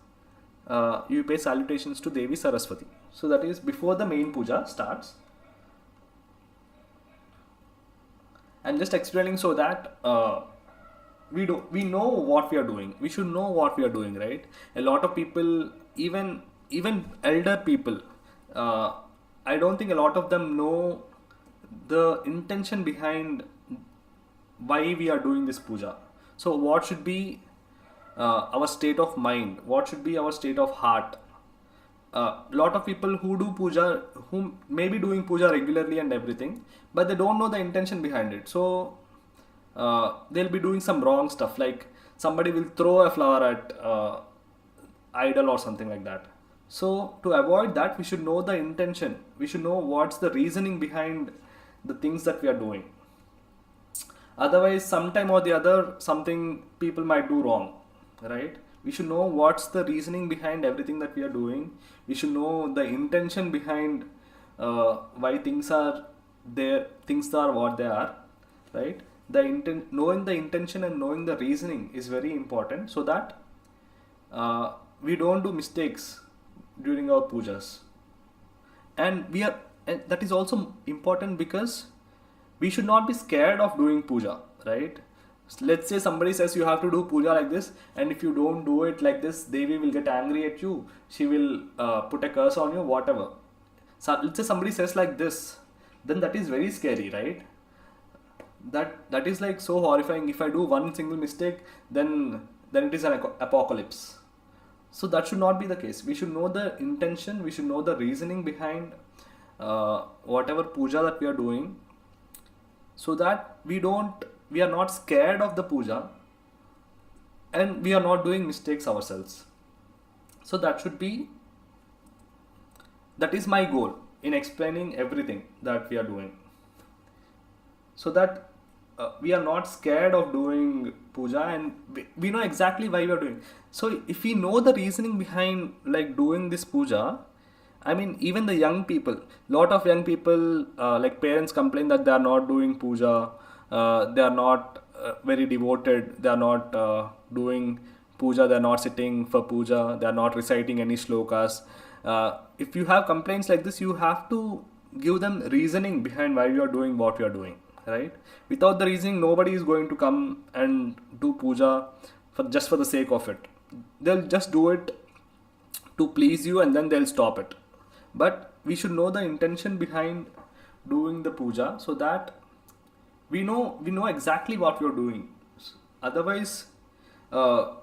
you pay salutations to Devi Saraswati. So that is before the main puja starts. I'm just explaining so that we know what we are doing. We should know what we are doing, right? A lot of people, even elder people, I don't think a lot of them know the intention behind why we are doing this puja. So what should be our state of mind? What should be our state of heart? Lot of people who do puja, who may be doing puja regularly and everything, but they don't know the intention behind it. So they'll be doing some wrong stuff, like somebody will throw a flower at idol or something like that. So to avoid that, we should know the intention. We should know what's the reasoning behind the things that we are doing. Otherwise, sometime or the other, something people might do wrong, right? We should know what's the reasoning behind everything that we are doing. We should know the intention behind why things are there, things are what they are, right? Knowing the intention and knowing the reasoning is very important, so that we don't do mistakes during our pujas. And that is also important because we should not be scared of doing puja, right? Let's say somebody says you have to do puja like this, and if you don't do it like this, Devi will get angry at you. She will put a curse on you, whatever. So let's say somebody says like this, then that is very scary, right? That is like so horrifying. If I do one single mistake, then it is an apocalypse. So that should not be the case. We should know the intention. We should know the reasoning behind whatever puja that we are doing, so that we are not scared of the puja, and we are not doing mistakes ourselves. So that is my goal in explaining everything that we are doing, so that we are not scared of doing puja, and we know exactly why we are doing. So if we know the reasoning behind like doing this puja, I mean, even the young people, lot of young people, like parents complain that they are not doing puja, they are not very devoted, they are not doing puja, they are not sitting for puja, they are not reciting any shlokas. If you have complaints like this, you have to give them reasoning behind why you are doing what you are doing, right? Without the reasoning, nobody is going to come and do puja just for the sake of it. They'll just do it to please you, and then they'll stop it. But we should know the intention behind doing the puja, so that we know exactly what we are doing. Otherwise, a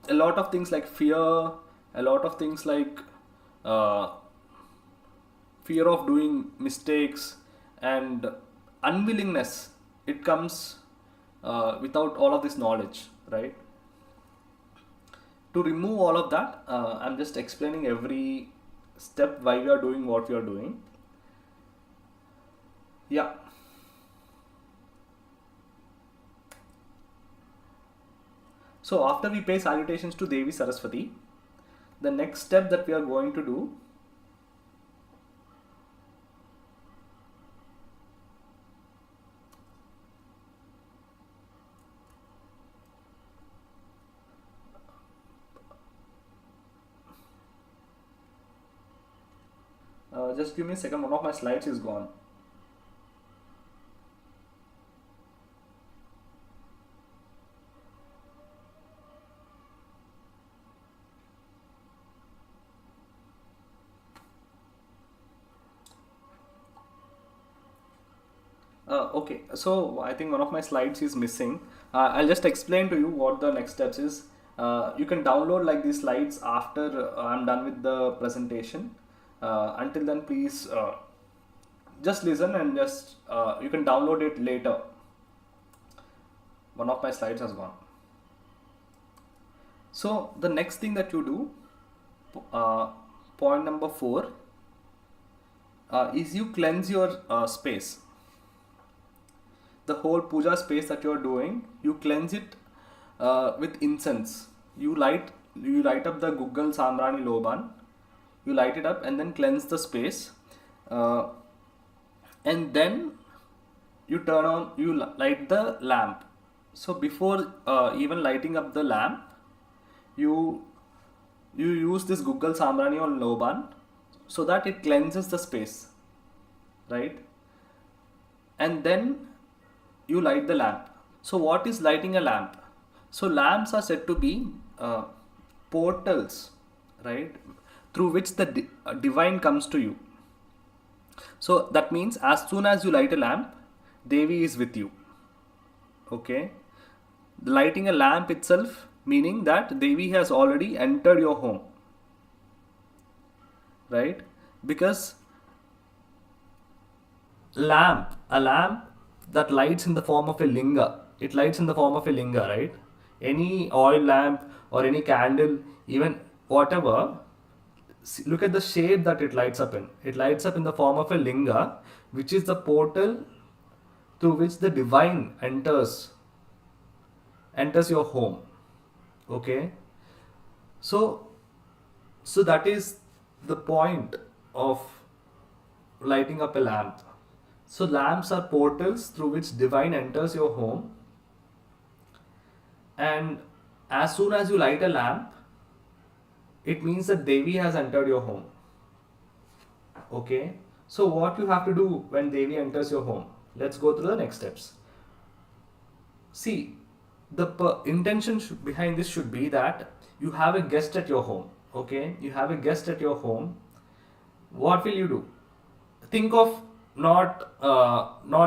lot of things like fear, a lot of things like fear of doing mistakes and unwillingness, it comes without all of this knowledge, right? To remove all of that, I'm just explaining every step why we are doing what we are doing. Yeah. So after we pay salutations to Devi Saraswati, the next step that we are going to do just give me a second, one of my slides is gone. Okay, so I think one of my slides is missing. I'll just explain to you what the next steps is. You can download like these slides after I'm done with the presentation. Until then, please just listen, and just you can download it later. One of my slides has gone. So the next thing that you do, point number 4, is you cleanse your space. The whole puja space that you are doing, you cleanse it with incense. You light up the Guggal Samrani Loban. you light it up and then cleanse the space, and then you light the lamp. So before even lighting up the lamp, you use this Guggal Samrani or Loban so that it cleanses the space, right? And then you light the lamp. So what is lighting a lamp? So lamps are said to be portals, right, through which the divine comes to you. So that means as soon as you light a lamp, Devi is with you. Okay, lighting a lamp itself meaning that Devi has already entered your home, right? Because a lamp that lights in the form of a linga, it lights in the form of a linga, right? Any oil lamp or any candle, even whatever, look at the shape that it lights up in. It lights up in the form of a linga, which is the portal through which the divine enters your home. Okay, so that is the point of lighting up a lamp. So lamps are portals through which divine enters your home, and as soon as you light a lamp, it means that Devi has entered your home. Okay, so what you have to do when Devi enters your home? Let's go through the next steps. See, the intention behind this should be that you have a guest at your home. Okay, you have a guest at your home. What will you do? Think of not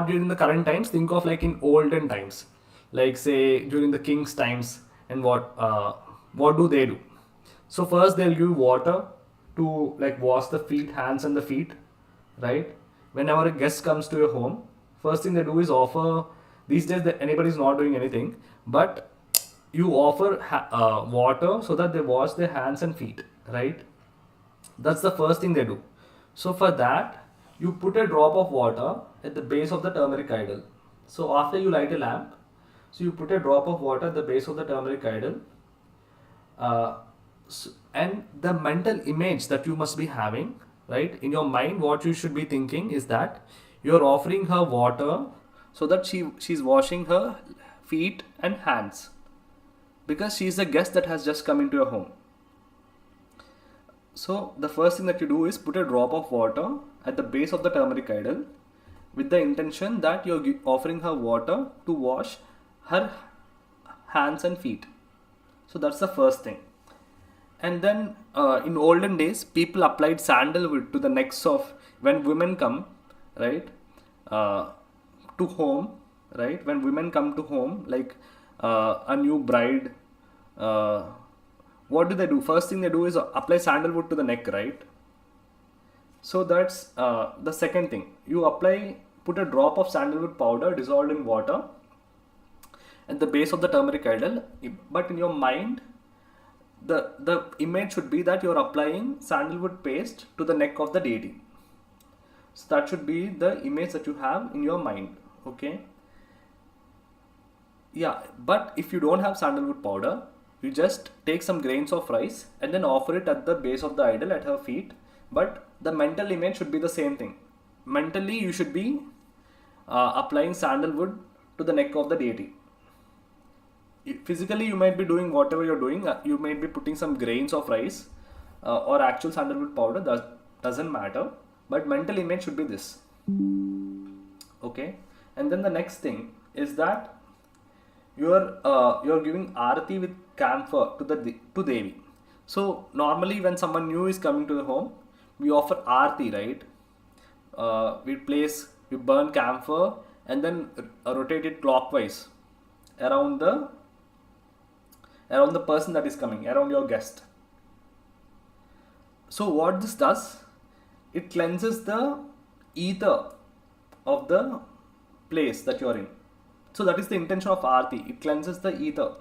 during the current times. Think of like in olden times, like say during the king's times. And what do they do? So first they'll give water to like wash the feet, hands and the feet, right? Whenever a guest comes to your home, first thing they do is offer. These days anybody's not doing anything, but you offer water so that they wash their hands and feet, right? That's the first thing they do. So for that, you put a drop of water at the base of the turmeric idol. So after you light a lamp, so you put a drop of water at the base of the turmeric idol, and the mental image that you must be having, right, in your mind, what you should be thinking is that you're offering her water so that she's washing her feet and hands, because she's a guest that has just come into your home. So the first thing that you do is put a drop of water at the base of the turmeric idol with the intention that you're offering her water to wash her hands and feet. So that's the first thing. And then in olden days, people applied sandalwood to the necks of, when women come, right, to home, right, when women come to home, like a new bride, what do? First thing they do is apply sandalwood to the neck, right? So that's the second thing. You put a drop of sandalwood powder dissolved in water at the base of the turmeric idol, but in your mind, the image should be that you're applying sandalwood paste to the neck of the deity. So that should be the image that you have in your mind. Okay. Yeah, but if you don't have sandalwood powder, you just take some grains of rice and then offer it at the base of the idol at her feet. But the mental image should be the same thing. Mentally, you should be applying sandalwood to the neck of the deity. Physically, you might be doing whatever you're doing. You might be putting some grains of rice or actual sandalwood powder. That doesn't matter. But mental image should be this. Okay. And then the next thing is that you're giving arati with camphor to Devi. So normally when someone new is coming to the home, we offer arati, right? We burn camphor and then rotate it clockwise around the person that is coming, around your guest. So what this does, it cleanses the ether of the place that you are in. So that is the intention of Aarti. It cleanses the ether.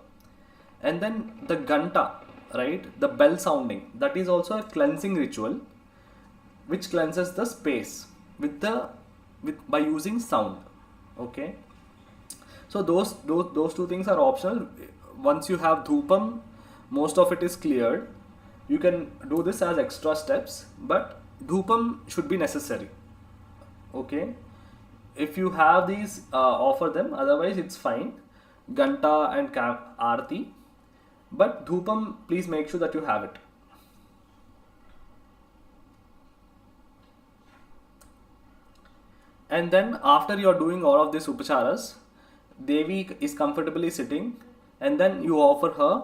And then the Ganta, right? The bell sounding. That is also a cleansing ritual which cleanses the space by using sound. Okay. So those two things are optional. Once you have dhupam, most of it is cleared. You can do this as extra steps, but dhupam should be necessary. Okay, if you have these, offer them, otherwise it's fine. Ganta and aarti, but dhupam, please make sure that you have it. And then after you're doing all of these upacharas, Devi is comfortably sitting, and then you offer her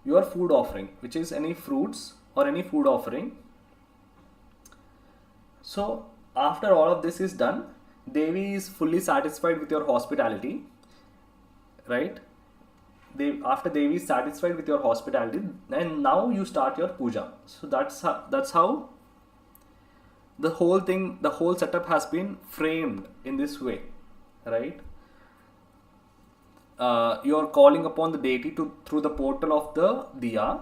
your food offering, which is any fruits or any food offering. So after all of this is done, Devi is fully satisfied with your hospitality, right? After Devi is satisfied with your hospitality, and now you start your puja. So that's how the whole thing, the whole setup has been framed in this way, right? You are calling upon the deity through the portal of the diya.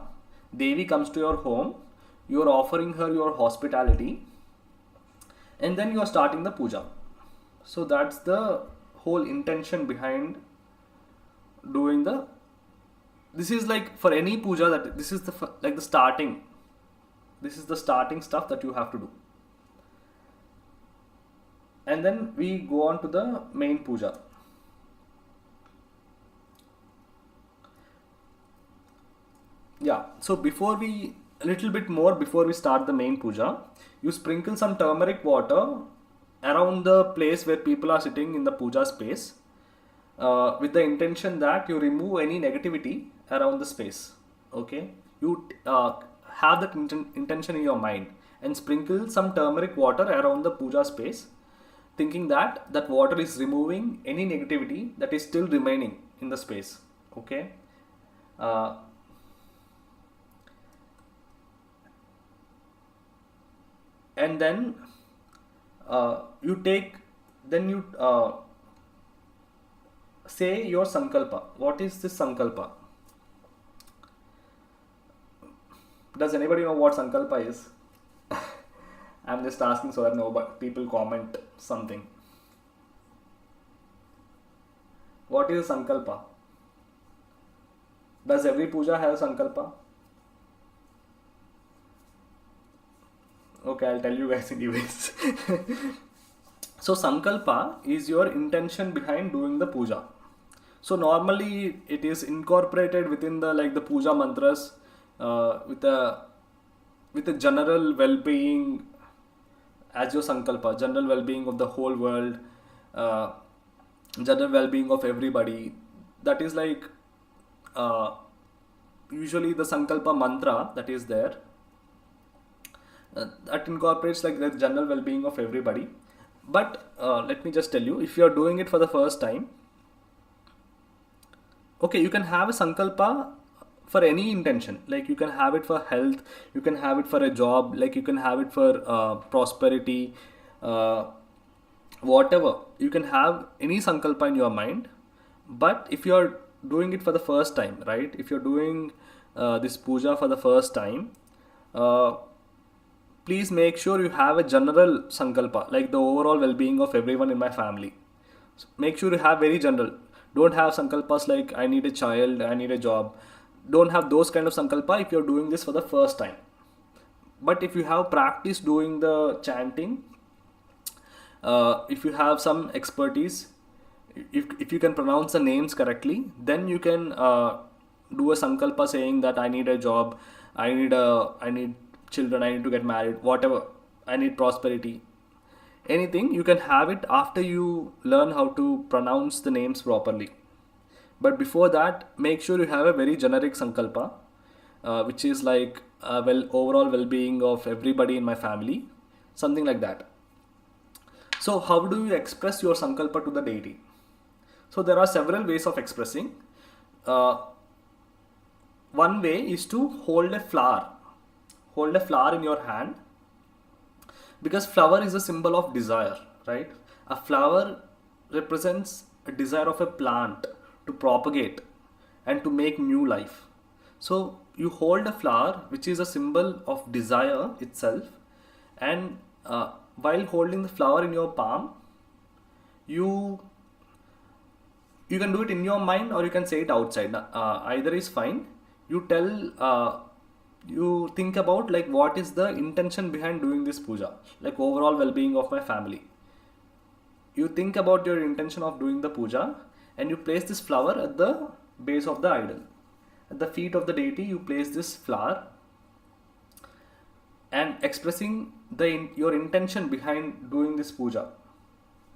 Devi comes to your home. You are offering her your hospitality, and then you are starting the puja. So that's the whole intention behind doing the. This is like for any puja, that this is the starting. This is the starting stuff that you have to do. And then we go on to the main puja. Yeah, so before we start the main puja, you sprinkle some turmeric water around the place where people are sitting in the puja space, with the intention that you remove any negativity around the space. Okay, you have that intention in your mind and sprinkle some turmeric water around the puja space, thinking that that water is removing any negativity that is still remaining in the space. Okay, and then you say your sankalpa. What is this sankalpa? Does anybody know what sankalpa is? I'm just asking so that people comment something. What is a sankalpa? Does every puja have sankalpa? Okay, I'll tell you guys anyways. So sankalpa is your intention behind doing the puja. So normally it is incorporated within the puja mantras, with a general well-being as your sankalpa, general well-being of the whole world, general well-being of everybody. That is usually the sankalpa mantra that is there. That incorporates the general well-being of everybody. But let me just tell you, if you are doing it for the first time, okay, you can have a sankalpa for any intention. Like you can have it for health, you can have it for a job, like you can have it for prosperity, whatever. You can have any sankalpa in your mind. But if you are doing it for the first time, right? If you're doing this puja for the first time, please make sure you have a general sankalpa, like the overall well-being of everyone in my family. So make sure you have very general. Don't have sankalpas like I need a child, I need a job. Don't have those kind of sankalpa if you're doing this for the first time. But if you have practiced doing the chanting, if you have some expertise, if you can pronounce the names correctly, then you can do a sankalpa saying that I need a job, I need children, I need to get married, whatever, I need prosperity, anything. You can have it after you learn how to pronounce the names properly. But before that, make sure you have a very generic sankalpa, which is overall well-being of everybody in my family, something like that. So how do you express your sankalpa to the deity? So there are several ways of expressing. One way is to hold a flower in your hand, because flower is a symbol of desire, right? A flower represents a desire of a plant to propagate and to make new life. So you hold a flower, which is a symbol of desire itself, and while holding the flower in your palm, you can do it in your mind or you can say it outside. Either is fine. You tell you think about like what is the intention behind doing this puja, like overall well-being of my family. You think about your intention of doing the puja, and you place this flower at the base of the idol. At the feet of the deity, you place this flower and expressing your intention behind doing this puja,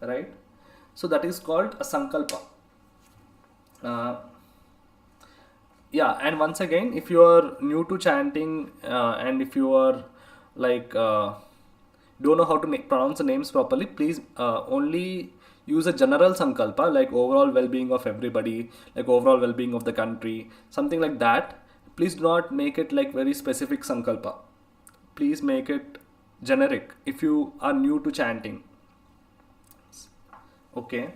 right? So that is called a sankalpa. Uh, yeah, and once again, if you are new to chanting and if you are like don't know how to pronounce the names properly, please only use a general sankalpa, like overall well-being of everybody, like overall well-being of the country, something like that. Please do not make it like very specific sankalpa. Please make it generic if you are new to chanting. Okay.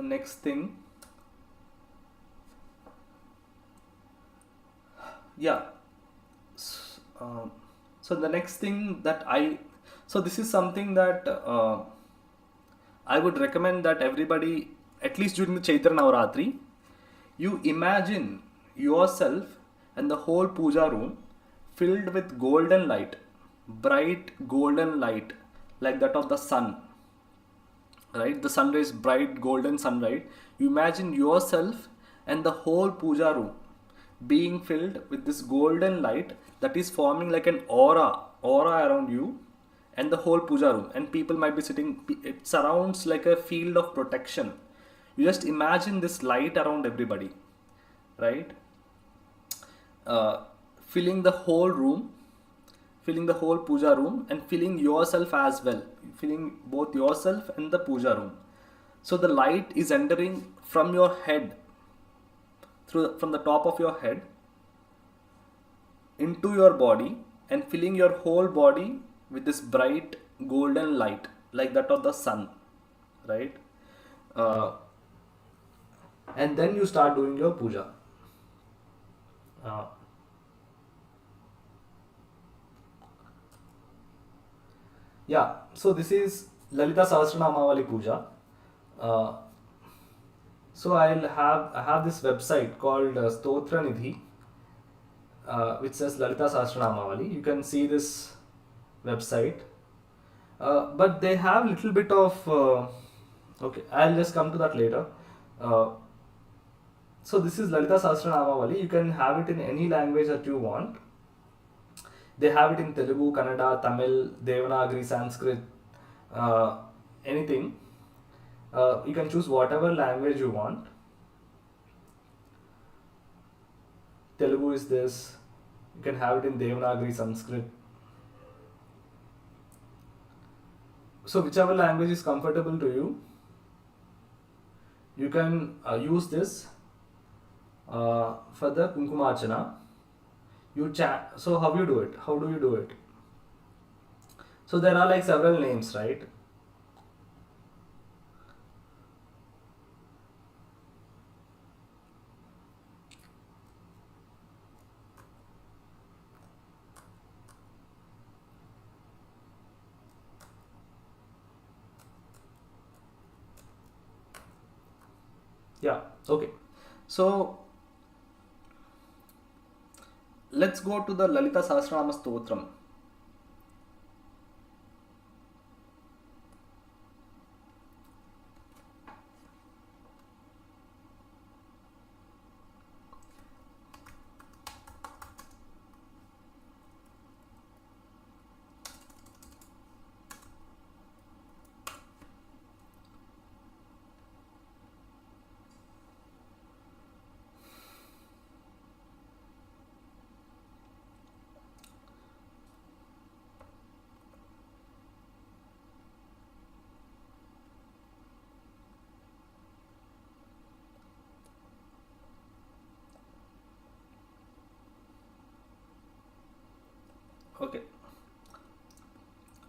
Next thing. Yeah. So the next thing that so this is something that I would recommend that everybody, at least during the Chaitra Navaratri, you imagine yourself and the whole puja room filled with golden light, bright golden light, like that of the sun, right? The sun rays, bright golden sunlight. You imagine yourself and the whole puja room being filled with this golden light that is forming like an aura around you and the whole puja room, and people might be sitting, it surrounds like a field of protection. You just imagine this light around everybody, right? Filling the whole room, filling the whole puja room, and filling yourself as well, filling both yourself and the puja room. So the light is entering from your head, from the top of your head into your body and filling your whole body with this bright golden light like that of the sun, right? And then you start doing your puja. Yeah, so this is Lalitha Sahasranamavali Puja. So I have this website called Stotra Nidhi, which says Lalitha Sahasranamavali. You can see this website, but they have little bit of okay, I'll just come to that later. So this is Lalitha Sahasranamavali. You can have it in any language that you want. They have it in Telugu, Kannada, Tamil, Devanagari, Sanskrit, anything. You can choose whatever language you want. Telugu is this. You can have it in Devanagari, Sanskrit. So whichever language is comfortable to you, you can use this for the Kumkumarcha. You chant. So how you do it? How do you do it? So there are like several names, right? Yeah, okay. So let's go to the Lalita Sahasranama Stotram. Okay,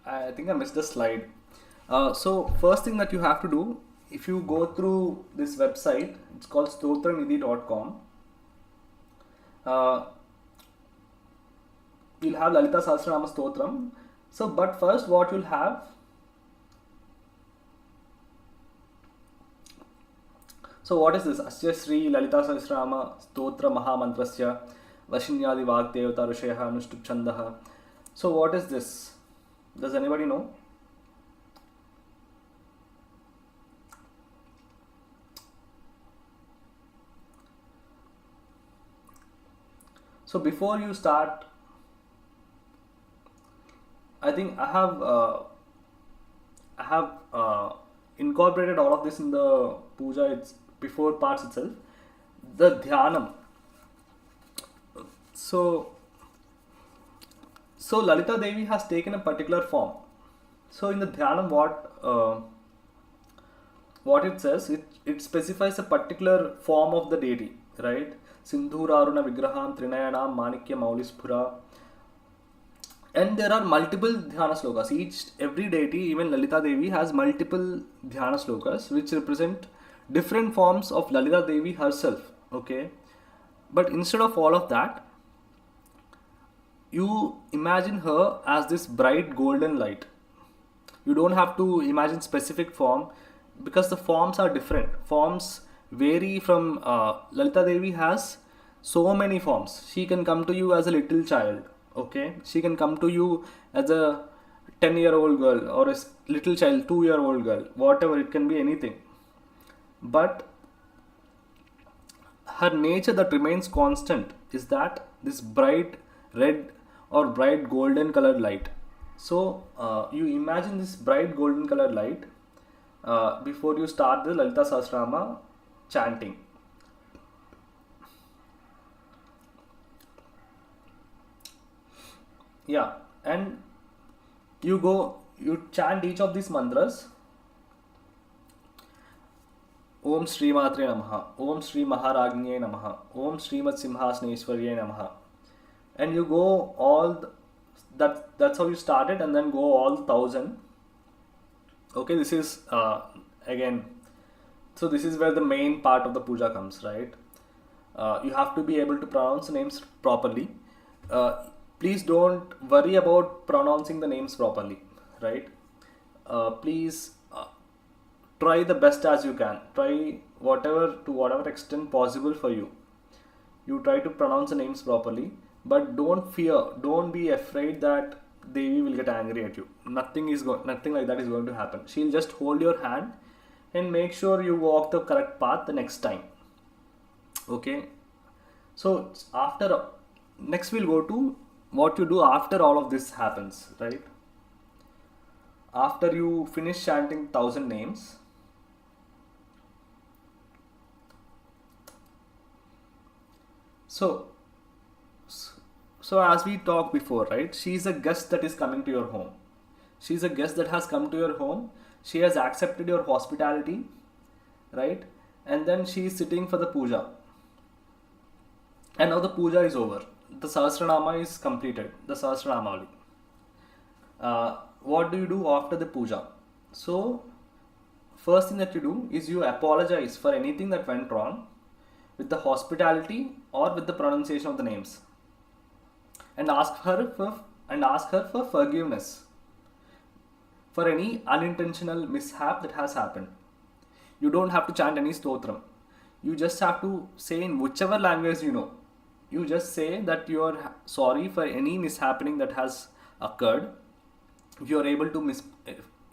I think I missed the slide. So first thing that you have to do, if you go through this website, it's called stotranidhi.com. You'll have Lalita Sahasranama Stotram. So, but first what you'll have, So what is this? Asya Sri Lalita Sahasranama Stotra Mahamantrasya Vashinyadi Vagdevata Rishaya Anushtup Chandaha. So what is this? Does anybody know? So before you start, I think I have incorporated all of this in the puja. It's before parts itself. The dhyanam. So Lalita Devi has taken a particular form. So in the dhyanam, what it says, it specifies a particular form of the deity, right? Sindhuraruna Vigraham Trinayanam Manikya Maulispura. And there are multiple dhyana slokas. Every deity, even Lalita Devi, has multiple dhyana slokas which represent different forms of Lalita Devi herself. Okay, but instead of all of that, you imagine her as this bright golden light. You don't have to imagine specific form because the forms are different. Forms vary from Lalita Devi has so many forms. She can come to you as a little child. Okay, she can come to you as a 10-year-old girl or a little child, 2-year-old girl, whatever, it can be anything. But her nature that remains constant is that this bright red or bright golden colored light. So you imagine this bright golden colored light before you start the Lalita Sahasranama chanting. Yeah, and you chant each of these mantras. Om Shri Matre Namaha, Om Shri Maharagniye Namaha, Om Shrimat Simhasneshwarye Namaha. And you go that's how you start it, and then go all 1,000. Okay, this is again, so this is where the main part of the puja comes, right? You have to be able to pronounce the names properly. Please don't worry about pronouncing the names properly, right? Please try the best as you can. Try to whatever extent possible for you. You try to pronounce the names properly, but don't be afraid that Devi will get angry at you. Nothing like that is going to happen. She'll just hold your hand and make sure you walk the correct path the next time. Okay. So next we'll go to what you do after all of this happens, right? After you finish chanting 1,000 names, so as we talked before, right? She's a guest that is coming to your home. She's a guest that has come to your home. She has accepted your hospitality, right? And then she is sitting for the puja. And now the puja is over. The Sahasranama is completed. The Sahasranamavali. What do you do after the puja? So, first thing that you do is you apologize for anything that went wrong with the hospitality or with the pronunciation of the names, and ask her for forgiveness for any unintentional mishap that has happened. You don't have to chant any stotram. You just have to say in whichever language you know. You just say that you are sorry for any mishappening that has occurred. If you are able to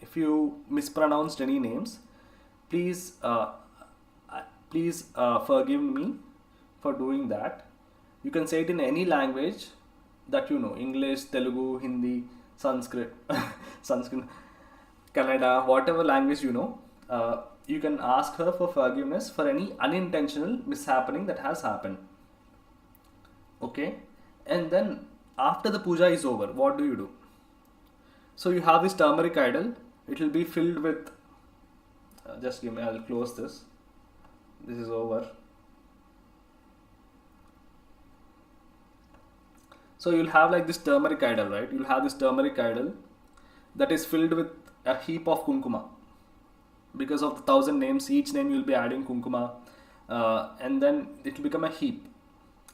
if you mispronounced any names, please forgive me for doing that. You can say it in any language that you know: English, Telugu, Hindi, Sanskrit, Kannada, whatever language you know. You can ask her for forgiveness for any unintentional mishappening that has happened. Okay, and then after the puja is over, what do you do? So you have this turmeric idol. It will be filled with. Just give me. I'll close this. This is over. So you'll have like this turmeric idol, right? You'll have this turmeric idol that is filled with a heap of kumkuma. Because of the 1,000 names, each name you'll be adding kumkuma, and then it will become a heap,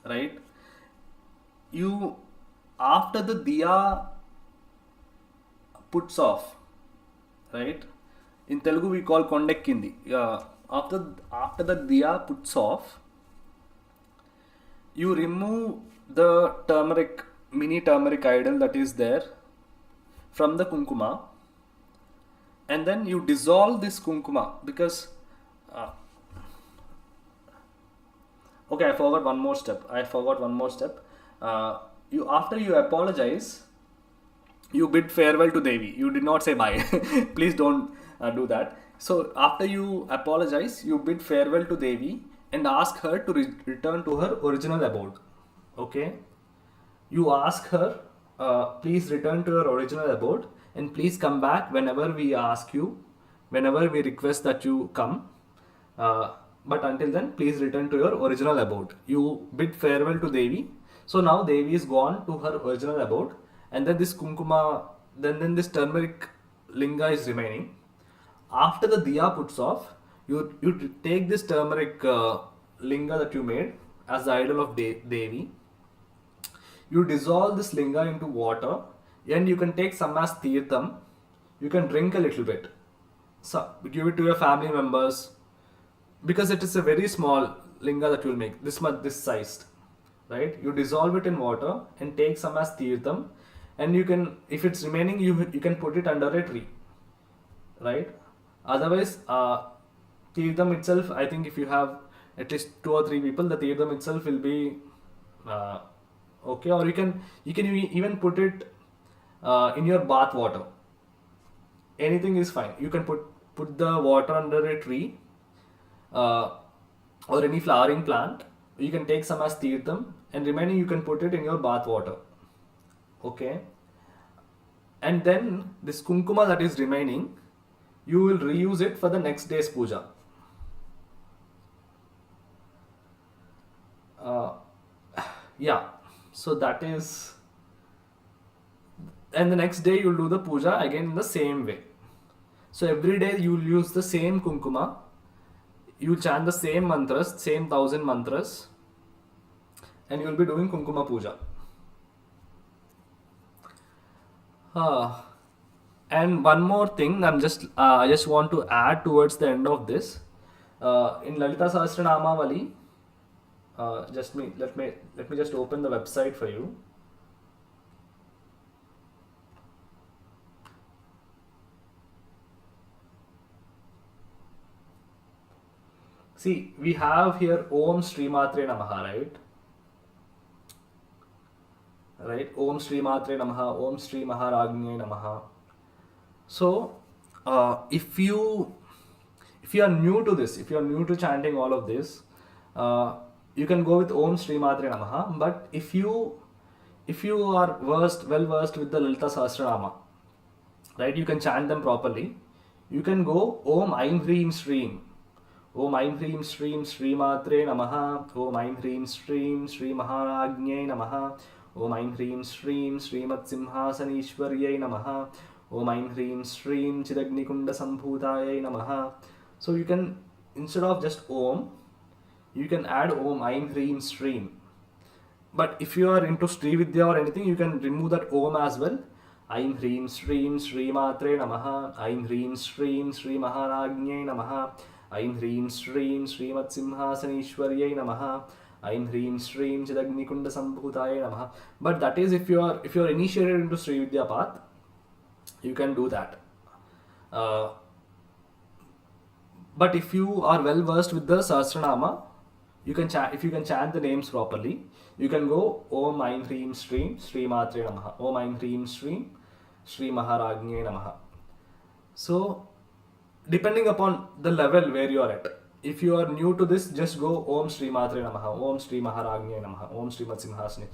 right? After the diya puts off, right? In Telugu we call kondekkindi. after the diya puts off, you remove the mini turmeric idol that is there from the kumkuma, and then you dissolve this kumkuma, because okay, I forgot one more step. You After you apologize, you bid farewell to Devi. You did not say bye. Please don't do that. So after you apologize, you bid farewell to Devi and ask her to return to her original abode. Okay? You ask her, please return to your original abode and please come back whenever we ask you, whenever we request that you come. But until then, please return to your original abode. You bid farewell to Devi. So now Devi is gone to her original abode, and then this kumkuma, then this turmeric linga is remaining. After the diya puts off, you take this turmeric linga that you made as the idol of Devi. You dissolve this linga into water, and you can take some as tirtham. You can drink a little bit. So give it to your family members, because it is a very small linga that you will make, this much, this sized, right? You dissolve it in water and take some as tirtham, and you can, if it's remaining, you can put it under a tree, right? Otherwise, tirtham itself, I think if you have at least 2 or 3 people, the tirtham itself will be okay. Or you can even put it in your bath water. Anything is fine. You can put the water under a tree, or any flowering plant. You can take some as tirtham, and remaining you can put it in your bath water. Okay? And then this kumkuma that is remaining, you will reuse it for the next day's puja. Yeah, so that is, and the next day you'll do the puja again in the same way. So every day you'll use the same kumkuma, you'll chant the same mantras, same 1000 mantras, and you'll be doing kumkuma puja. And one more thing, I just want to add towards the end of this. In Lalitha Sahasranamavali, let me just open the website for you. See, we have here Om Shri Matre Namaha, right? Right? Om Shri Matre Namaha, Om Shri Maharajne Namaha. So, if you are new to this, if you are new to chanting all of this, you can go with Om Shri Matre Namaha. But if you are well versed with the Lalitha Sahasranama, right? You can chant them properly. You can go Om Aim Hreem Shreem. Om Aim Hreem Shreem Shri Matre Namaha. Om Aim Hreem Shreem Shri Maharajne Namaha. Om Aim Hreem Shreem Shrimat Simhasanishwaryai Namaha. Om Aim Hreem Shreem Chidagnikunda Sambhutayai Namaha. So you can, instead of just Om, you can add Om Aim Hreem Shreem. But if you are into Sri Vidya or anything, you can remove that Om as well. Aim Hreem Shreem Shri Matre Namaha. Aim Hreem Shreem Shri Maharajne Namaha. Aim Hreem Shreem Shrimat Simhasanishwaryai Namaha. Aim Hreem Shreem Chidagnikunda Sambhutayai Namaha. But that is if you are initiated into Sri Vidya path, you can do that. But if you are well versed with the Sahasranama, you can chant, if you can chant the names properly, you can go Om Aim Hreem Shreem Shri Matre Namaha. Om Aim Hreem Shreem Shri Maharajne Namaha. So depending upon the level where you are at, if you are new to this, just go Om Shri Matre Namaha, Om Shri Maharajne Namaha, Om Shri Matsimhasane.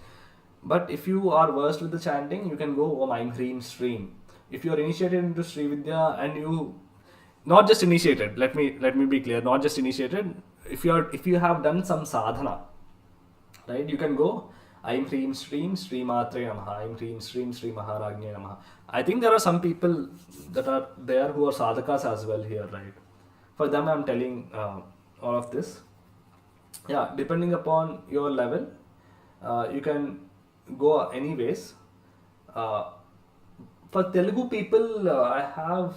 But if you are versed with the chanting, you can go Om Aim Hreem Shreem. If you are initiated into Sri Vidya, and you, not just initiated, let me be clear, not just initiated, if you have done some sadhana, right, you can go Aim Hreem Shreem Shri Matre Namaha, Aim Hreem Shreem Shri Maharajne Namaha. I think there are some people that are there who are sadhakas as well here, right? For them I'm telling all of this. Yeah, depending upon your level, you can go anyways. For Telugu people, I have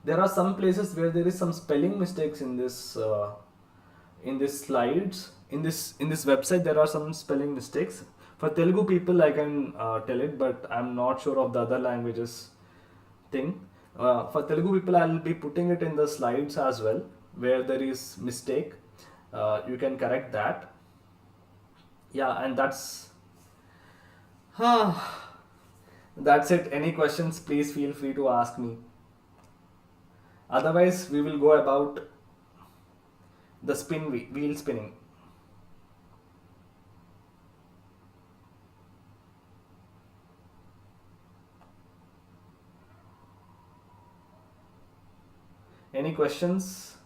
there are some places where there is some spelling mistakes in this slides, in this website. There are some spelling mistakes. For Telugu people I can tell it, but I'm not sure of the other languages thing. For Telugu people I'll be putting it in the slides as well, where there is mistake. You can correct that. Yeah, and that's it. Any questions, please feel free to ask me. Otherwise we will go about the wheel spinning. Any questions?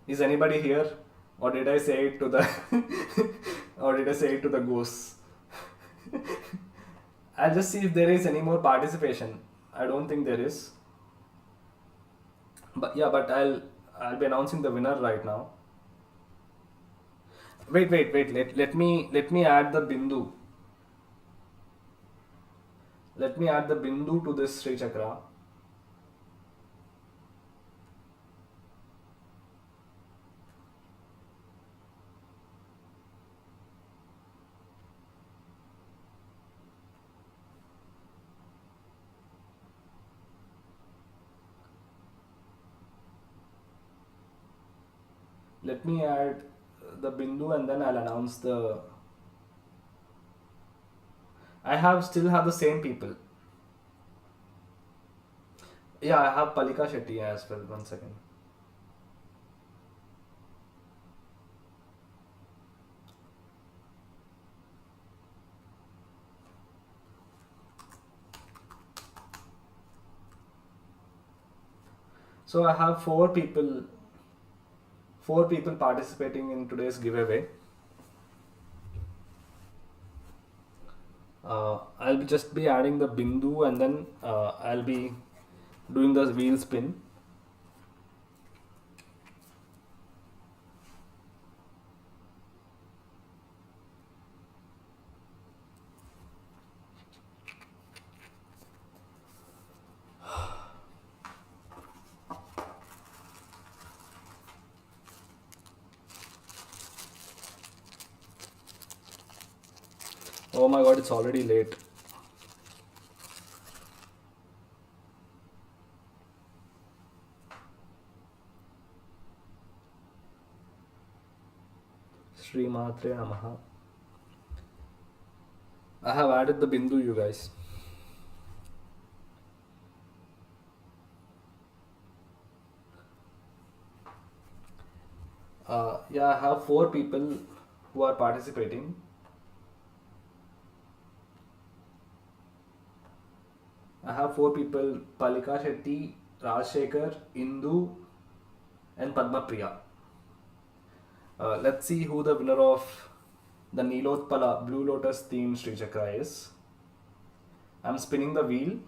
Is anybody here, or did I say it to the or did I say it to the ghosts? I'll just see if there is any more participation. I don't think there is. But yeah, but I'll be announcing the winner right now. Wait. Let me add the bindu. Let me add the bindu to this Sri Chakra. Let me add the bindu and then I'll announce the. I still have the same people. Yeah, I have Palika Shetty as well. 1 second. So I have four people participating in today's giveaway. I'll just be adding the bindu and then I'll be doing the wheel spin. Oh my god, it's already late. Sri Matre Namaha. I have added the bindu, you guys. Yeah, I have four people who are participating. I have four people: Palika Shetty, Rajshekhar, Indu, and Padma Priya. Let's see who the winner of the Nilotpala Blue Lotus themed Sri Chakra is. I'm spinning the wheel.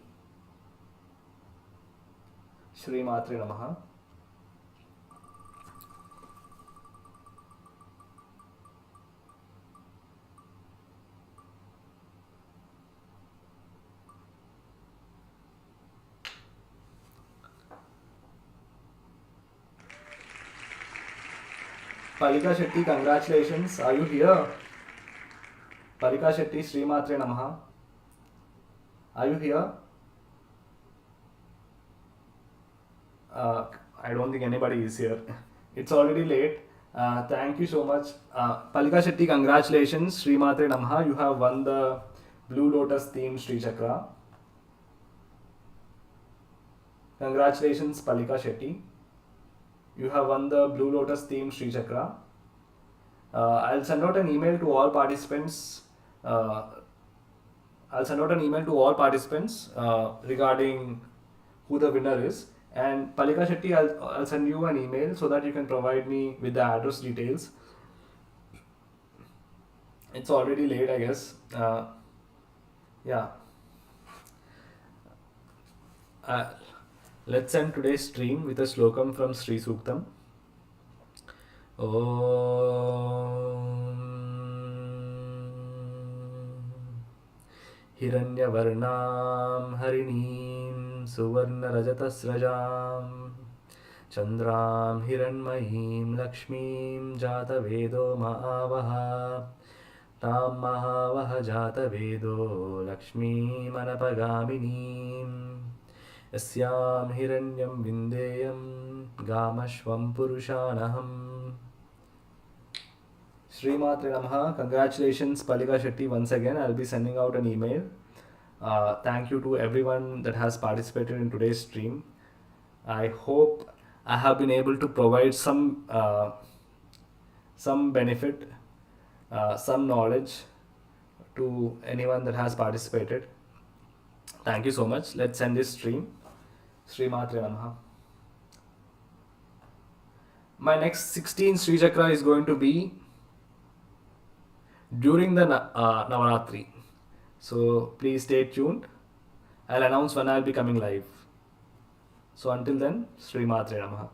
Shri Matre Namaha. Palika Shetty, congratulations. Are you here? Palika Shetty, Sri Matre Namaha. Are you here? I don't think anybody is here. It's already late. Thank you so much. Palika Shetty, congratulations. Sri Matre Namaha. You have won the Blue Lotus themed Sri Chakra. Congratulations, Palika Shetty. You have won the Blue Lotus themed Sri Chakra. I'll send out an email to all participants. Regarding who the winner is. And Palika Shetty, I'll send you an email so that you can provide me with the address details. It's already late, I guess. Yeah. Let's end today's stream with a slokam from Sri Suktam. Om Hiranyavarnam Harinim सुवर्णरजतस्रजां चन्द्रां हिरण्मयीं लक्ष्मीं जातवेदो महावः तां महावः जातवेदो लक्ष्मीमनपगामिनीं यस्यां हिरण्यं विन्देयं गामश्वं पुरुषानहम्. Srimatre Namaha. Congratulations, Palika Shetty. Once again, I'll be sending out an email. Thank you to everyone that has participated in today's stream. I hope I have been able to provide some benefit, some knowledge to anyone that has participated. Thank you so much. Let's end this stream. Srimatre Namaha. My next 16 Sri Chakra is going to be during the Navaratri. So please stay tuned. I'll announce when I'll be coming live. So until then, Sri Matre Namaha.